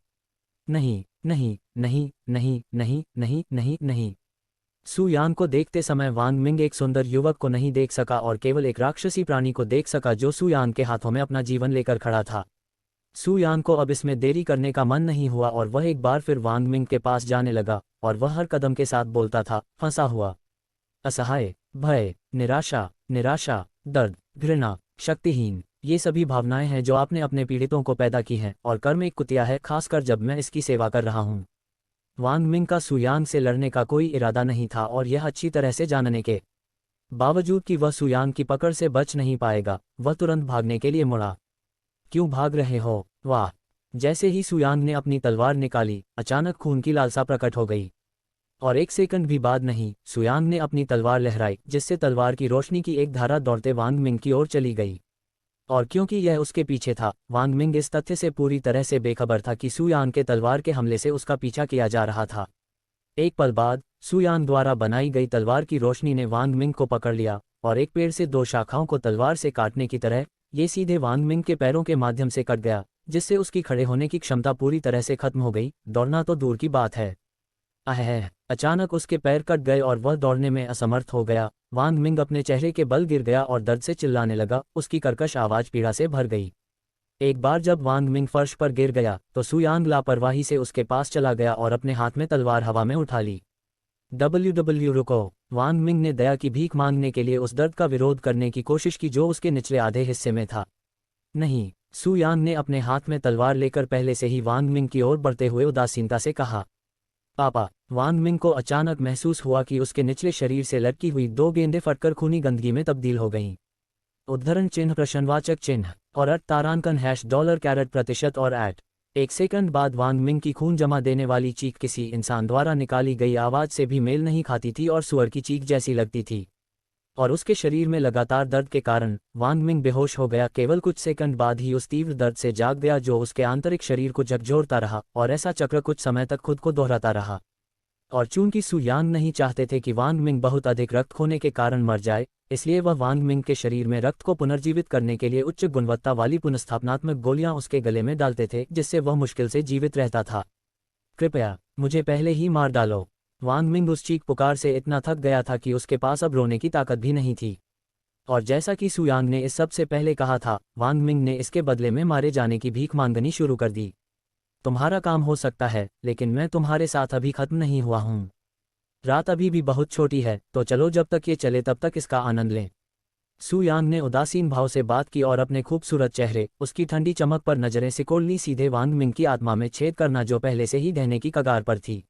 [SPEAKER 1] नहीं, नहीं, नहीं, नहीं, नहीं, नहीं, नहीं, नहीं। सू यान को देखते समय वांग मिंग एक सुंदर युवक को नहीं देख सका और केवल एक राक्षसी प्राणी को देख सका जो सू यान के हाथों में अपना जीवन लेकर खड़ा था। सू यान को अब इसमें देरी करने का मन नहीं हुआ और वह एक बार फिर वांग मिंग के पास जाने लगा, और वह हर कदम के साथ बोलता था, फंसा हुआ, असहाय, भय, निराशा, निराशा, दर्द, घृणा, शक्तिहीन, ये सभी भावनाएं हैं जो आपने अपने पीड़ितों को पैदा की हैं, और कर्म एक कुतिया है, खासकर जब मैं इसकी सेवा कर रहा हूँ। वांग मिंग का सुयांग से लड़ने का कोई इरादा नहीं था, और यह अच्छी तरह से जानने के बावजूद कि वह सुयांग की पकड़ से बच नहीं पाएगा, वह तुरंत भागने के लिए मुड़ा। क्यों भाग रहे हो? वाह! जैसे ही सुयांग ने अपनी तलवार निकाली, अचानक खून की लालसा प्रकट हो गई। और एक सेकंड भी बाद नहीं, सुयांग ने अपनी तलवार लहराई, जिससे तलवार की रोशनी की एक धारा दौड़ते वांग मिंग की ओर चली गई। और क्योंकि यह उसके पीछे था, वांग मिंग इस तथ्य से पूरी तरह से बेखबर था कि सुयांग के तलवार के हमले से उसका पीछा किया जा रहा था। एक पल बाद, सुयांग द्वारा बनाई गई तलवार की रोशनी ने वांग मिंग को पकड़ लिया, और एक पेड़ से दो शाखाओं को तलवार से काटने की तरह, ये सीधे वांग मिंग के पैरों के माध्यम से कट गया, जिससे उसकी खड़े होने की क्षमता पूरी तरह से खत्म हो गई, दौड़ना तो दूर की बात है। अचानक उसके पैर कट गए और वह दौड़ने में असमर्थ हो गया। वांग मिंग अपने चेहरे के बल गिर गया और दर्द से चिल्लाने लगा, उसकी कर्कश आवाज पीड़ा से भर गई। एक बार जब वांग मिंग फर्श पर गिर गया, तो सुयांग लापरवाही से उसके पास चला गया और अपने हाथ में तलवार हवा में उठा ली। रुको! वांग मिंग ने दया की भीख मांगने के लिए उस दर्द का विरोध करने की कोशिश की जो उसके निचले आधे हिस्से में था। नहीं, सुयांग ने अपने हाथ में तलवार लेकर पहले से ही वांग मिंग की ओर बढ़ते हुए उदासीनता से कहा, पापा। वांग मिंग को अचानक महसूस हुआ कि उसके निचले शरीर से लटकी हुई दो गेंदें फटकर खूनी गंदगी में तब्दील हो गईं। उद्धरण चिन्ह, प्रश्नवाचक चिन्ह और $, $प्रतिशत और एक सेकंड बाद वांग मिंग की खून जमा देने वाली चीख किसी इंसान द्वारा निकाली गई आवाज से भी मेल नहीं खाती थी और सुअर की चीख जैसी लगती थी। और उसके शरीर में लगातार दर्द के कारण वांग मिंग बेहोश हो गया। केवल कुछ सेकंड बाद ही उस तीव्र दर्द से जाग गया जो उसके आंतरिक शरीर को झकझोरता रहा, और ऐसा चक्र कुछ समय तक खुद को दोहराता रहा। और चूंकि सुयांग नहीं चाहते थे कि वांग मिंग बहुत अधिक रक्त खोने के कारण मर जाए, इसलिए वह वांग मिंग के शरीर में रक्त को पुनर्जीवित करने के लिए उच्च गुणवत्ता वाली पुनर्स्थापनात्मक गोलियां उसके गले में डालते थे, जिससे वह मुश्किल से जीवित रहता था। कृपया मुझे पहले ही मार डालो। वांग मिंग उस चीख पुकार से इतना थक गया था कि उसके पास अब रोने की ताकत भी नहीं थी। और जैसा कि सुयांग ने इस सबसे पहले कहा था, वांग मिंग ने इसके बदले में मारे जाने की भीख मांगनी शुरू कर दी। तुम्हारा काम हो सकता है, लेकिन मैं तुम्हारे साथ अभी खत्म नहीं हुआ हूँ। रात अभी भी बहुत छोटी है, तो चलो जब तक ये चले तब तक इसका आनंद लें। सुयांग ने उदासीन भाव से बात की और अपने खूबसूरत चेहरे, उसकी ठंडी चमक पर नजरें सिकोड़ ली, सीधे वांग मिंग की आत्मा में छेद करना जो पहले से ही ढहने की कगार पर थी।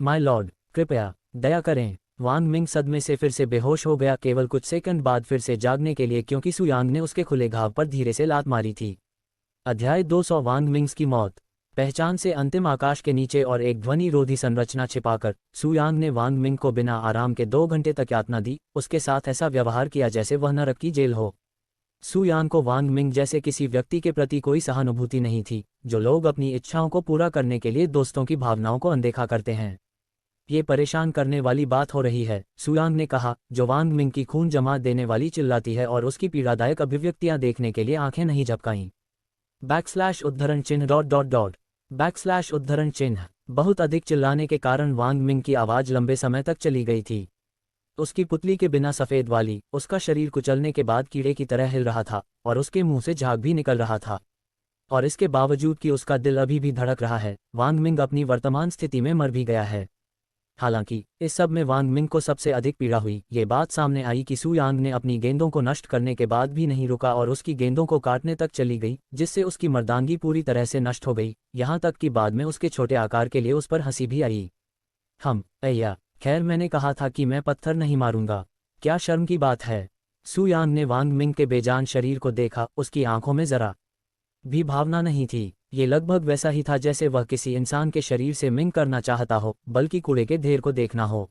[SPEAKER 1] माय लॉर्ड, कृपया दया करें। वांग मिंग सदमे से फिर से बेहोश हो गया, केवल कुछ सेकंड बाद फिर से जागने के लिए, क्योंकि सुयांग ने उसके खुले घाव पर धीरे से लात मारी थी। अध्याय 200 वांग मिंग्स की मौत। पहचान से अंतिम आकाश के नीचे और एक ध्वनि रोधी संरचना छिपाकर सुयांग ने वांग मिंग को बिना आराम के 2 घंटे तक यातना दी, उसके साथ ऐसा व्यवहार किया जैसे वह नरक की जेल हो। सुयांग को वांग मिंग जैसे किसी व्यक्ति के प्रति कोई सहानुभूति नहीं थी, जो लोग अपनी इच्छाओं को पूरा करने के लिए दोस्तों की भावनाओं को अनदेखा करते हैं। ये परेशान करने वाली बात हो रही है, सुयांग ने कहा, जो वांग मिंग की खून जमा देने वाली चिल्लाती है और उसकी पीड़ादायक अभिव्यक्तियां देखने के लिए आंखें नहीं झपकाईं। उद्धरण चिन्ह उद्धरण चिन्ह। बहुत अधिक चिल्लाने के कारण वांग मिंग की आवाज लंबे समय तक चली गई थी। उसकी पुतली के बिना सफेद वाली, उसका शरीर कुचलने के बाद कीड़े की तरह हिल रहा था, और उसके मुंह से झाग भी निकल रहा था। और इसके बावजूद कि उसका दिल अभी भी धड़क रहा है, वांग मिंग अपनी वर्तमान स्थिति में मर भी गया है। हालांकि इस सब में वांग मिंग को सबसे अधिक पीड़ा हुई ये बात सामने आई कि सुयांग ने अपनी गेंदों को नष्ट करने के बाद भी नहीं रुका और उसकी गेंदों को काटने तक चली गई, जिससे उसकी मर्दानगी पूरी तरह से नष्ट हो गई, यहाँ तक कि बाद में उसके छोटे आकार के लिए उस पर हंसी भी आई। अय्या, खैर, मैंने कहा था कि मैं पत्थर नहीं मारूंगा। क्या शर्म की बात है। सुयांग ने वांग मिंग के बेजान शरीर को देखा, उसकी आंखों में जरा भी भावना नहीं थी। ये लगभग वैसा ही था जैसे वह किसी इंसान के शरीर से मिंग करना चाहता हो, बल्कि कूड़े के ढेर को देखना हो।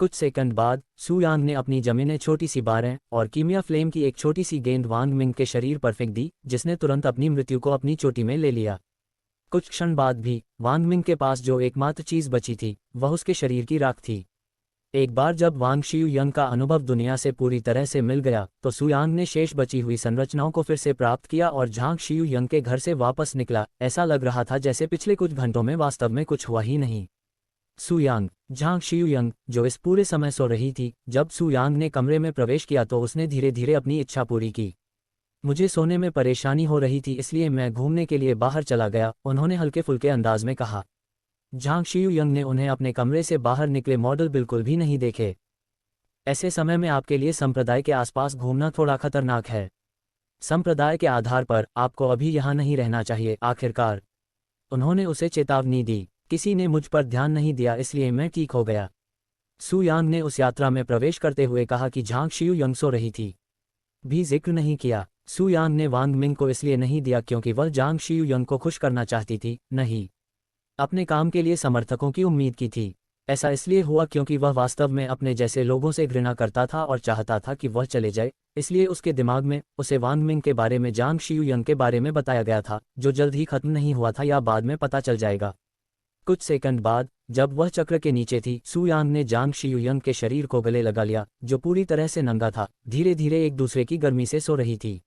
[SPEAKER 1] कुछ सेकंड बाद सू यांग ने अपनी जमीनें छोटी सी बारें और कीमिया फ्लेम की एक छोटी सी गेंद वांग मिंग के शरीर पर फेंक दी, जिसने तुरंत अपनी मृत्यु को अपनी चोटी में ले लिया। कुछ क्षण बाद भी वांग मिंग के पास जो एकमात्र चीज बची थी वह उसके शरीर की राख थी। एक बार जब वांग शियू यंग का अनुभव दुनिया से पूरी तरह से मिल गया तो सू यांग ने शेष बची हुई संरचनाओं को फिर से प्राप्त किया और झांग शियू यंग के घर से वापस निकला। ऐसा लग रहा था जैसे पिछले कुछ घंटों में वास्तव में कुछ हुआ ही नहीं। सू यांग, झांग शियू यंग, जो इस पूरे समय सो रही थी, जब सू यांग ने कमरे में प्रवेश किया तो उसने धीरे धीरे अपनी इच्छा पूरी की। मुझे सोने में परेशानी हो रही थी, इसलिए मैं घूमने के लिए बाहर चला गया, उन्होंने हल्के फुल्के अंदाज में कहा। झांग शियू यंग ने उन्हें अपने कमरे से बाहर निकले मॉडल बिल्कुल भी नहीं देखे। ऐसे समय में आपके लिए संप्रदाय के आसपास घूमना थोड़ा खतरनाक है। संप्रदाय के आधार पर आपको अभी यहाँ नहीं रहना चाहिए। आखिरकार उन्होंने उसे चेतावनी दी। किसी ने मुझ पर ध्यान नहीं दिया, इसलिए मैं ठीक हो गया। सू यांग ने उस यात्रा में प्रवेश करते हुए कहा कि झांग शियू यंग सो रही थी। भी जिक्र नहीं किया। सू यांग ने वांग मिंग को इसलिए नहीं दिया क्योंकि वह झांग शियू यंग को खुश करना चाहती थी, नहीं अपने काम के लिए समर्थकों की उम्मीद की थी। ऐसा इसलिए हुआ क्योंकि वह वास्तव में अपने जैसे लोगों से घृणा करता था और चाहता था कि वह चले जाए, इसलिए उसके दिमाग में उसे वांग मिंग के बारे में झांग शियू यंग के बारे में बताया गया था, जो जल्द ही खत्म नहीं हुआ था या बाद में पता चल जाएगा। कुछ सेकंड बाद जब वह चक्र के नीचे थी, सू यांग ने झांग शियू यंग के शरीर को गले लगा लिया, जो पूरी तरह से नंगा था, धीरे धीरे एक दूसरे की गर्मी से सो रही थी।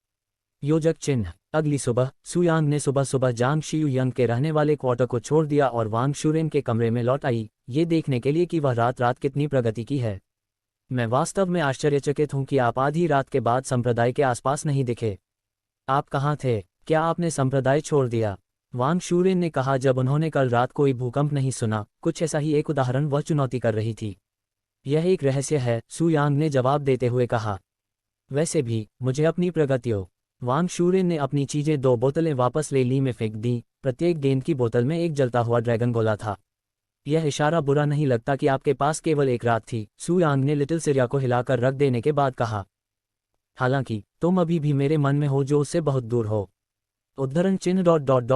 [SPEAKER 1] योजक चिन्ह। अगली सुबह सू यांग ने सुबह सुबह झांग शियू यंग के रहने वाले क्वार्टर को छोड़ दिया और वांग शुरेन के कमरे में लौट आई, ये देखने के लिए कि वह रात रात कितनी प्रगति की है। मैं वास्तव में आश्चर्यचकित हूं कि आप आधी रात के बाद संप्रदाय के आसपास नहीं दिखे। आप कहाँ थे? क्या आपने संप्रदाय छोड़ दिया? वांग शुरेन ने कहा जब उन्होंने कल रात कोई भूकंप नहीं सुना। कुछ ऐसा ही एक उदाहरण वह चुनौती कर रही थी। यह एक रहस्य है, सू यांग ने जवाब देते हुए कहा। वैसे भी मुझे अपनी प्रगतियों। वांग शुरेन ने अपनी चीजें 2 बोतलें वापस ले ली में फेंक दी। प्रत्येक गेंद की बोतल में एक जलता हुआ ड्रैगन गोला था। यह इशारा बुरा नहीं लगता कि आपके पास केवल एक रात थी, सू यांग ने लिटिल सिरिया को हिलाकर रख देने के बाद कहा। हालांकि तुम अभी भी मेरे मन में हो जो उससे बहुत दूर हो। उद्धरण चिन्ह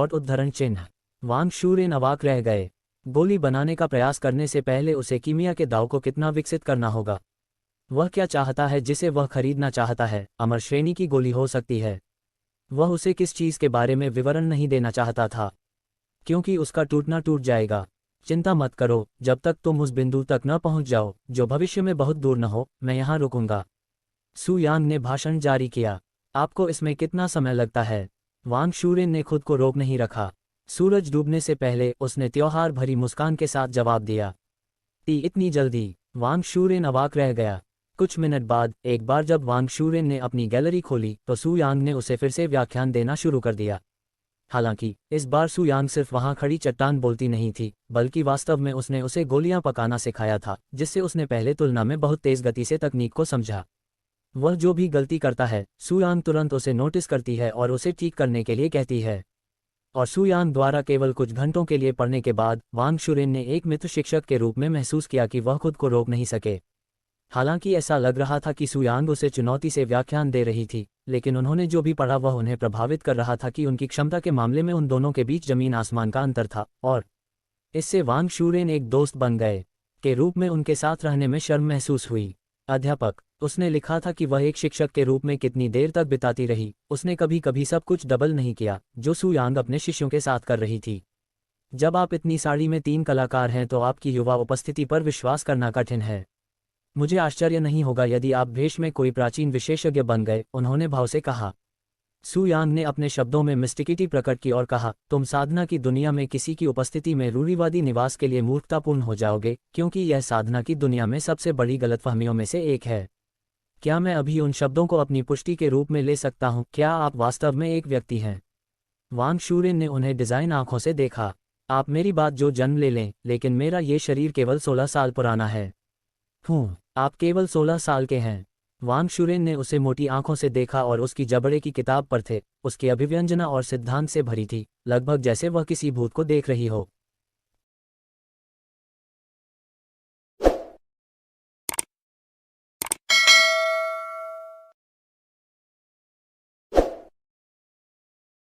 [SPEAKER 1] उद्धरण चिन्ह। वांग शुरेन अवाक रह गए। गोली बनाने का प्रयास करने से पहले उसे कीमिया के दाव को कितना विकसित करना होगा। वह क्या चाहता है जिसे वह खरीदना चाहता है? अमर श्रेणी की गोली हो सकती है। वह उसे किस चीज के बारे में विवरण नहीं देना चाहता था, क्योंकि उसका टूटना टूट जाएगा। चिंता मत करो, जब तक तुम उस बिंदु तक न पहुंच जाओ जो भविष्य में बहुत दूर न हो, मैं यहाँ रुकूंगा। सू यांग ने भाषण जारी किया। आपको इसमें कितना समय लगता है? वांग शुरेन ने खुद को रोक नहीं रखा। सूरज डूबने से पहले उसने त्योहार भरी मुस्कान के साथ जवाब दिया। इतनी जल्दी? वांग शुरेन अवाक रह गया। कुछ मिनट बाद एक बार जब वांग शुरेन ने अपनी गैलरी खोली तो सू यांग ने उसे फिर से व्याख्यान देना शुरू कर दिया। हालांकि इस बार सू यांग सिर्फ वहां खड़ी चट्टान बोलती नहीं थी, बल्कि वास्तव में उसने उसे गोलियां पकाना सिखाया था, जिससे उसने पहले तुलना में बहुत तेज गति से तकनीक को समझा। वह जो भी गलती करता है, सू यांग तुरंत उसे नोटिस करती है और उसे ठीक करने के लिए कहती है। और सू यांग द्वारा केवल कुछ घंटों के लिए पढ़ने के बाद वांग शुरेन ने एक मित्र शिक्षक के रूप में महसूस किया कि वह खुद को रोक नहीं सके। हालांकि ऐसा लग रहा था कि सू यांग उसे चुनौती से व्याख्यान दे रही थी, लेकिन उन्होंने जो भी पढ़ा वह उन्हें प्रभावित कर रहा था कि उनकी क्षमता के मामले में उन दोनों के बीच जमीन आसमान का अंतर था, और इससे वांग शुरेन एक दोस्त बन गए के रूप में उनके साथ रहने में शर्म महसूस हुई। अध्यापक। उसने लिखा था कि वह एक शिक्षक के रूप में कितनी देर तक बिताती रही। उसने कभी कभी सब कुछ डबल नहीं किया जो सू यांग अपने शिष्यों के साथ कर रही थी। जब आप इतनी साड़ी में 3 कलाकार हैं तो आपकी युवा उपस्थिति पर विश्वास करना कठिन है। मुझे आश्चर्य नहीं होगा यदि आप भेष में कोई प्राचीन विशेषज्ञ बन गए, उन्होंने भाव से कहा। सू यांग ने अपने शब्दों में मिस्टिकिटी प्रकट की और कहा, तुम साधना की दुनिया में किसी की उपस्थिति में रूढ़िवादी निवास के लिए मूर्खतापूर्ण हो जाओगे, क्योंकि यह साधना की दुनिया में सबसे बड़ी गलतफहमियों में से एक है। क्या मैं अभी उन शब्दों को अपनी पुष्टि के रूप में ले सकता हूँ? क्या आप वास्तव में एक व्यक्ति हैं? वांग शुरेन ने उन्हें डिजाइन आंखों से देखा। आप मेरी बात जो जन्म ले लें, लेकिन मेरा ये शरीर केवल 16 साल पुराना है। आप केवल 16 साल के हैं। वांग शुरेन ने उसे मोटी आंखों से देखा और उसकी जबड़े की किताब पर थे। उसकी अभिव्यंजना और सिद्धांत से भरी थी, लगभग जैसे वह किसी भूत को देख रही हो।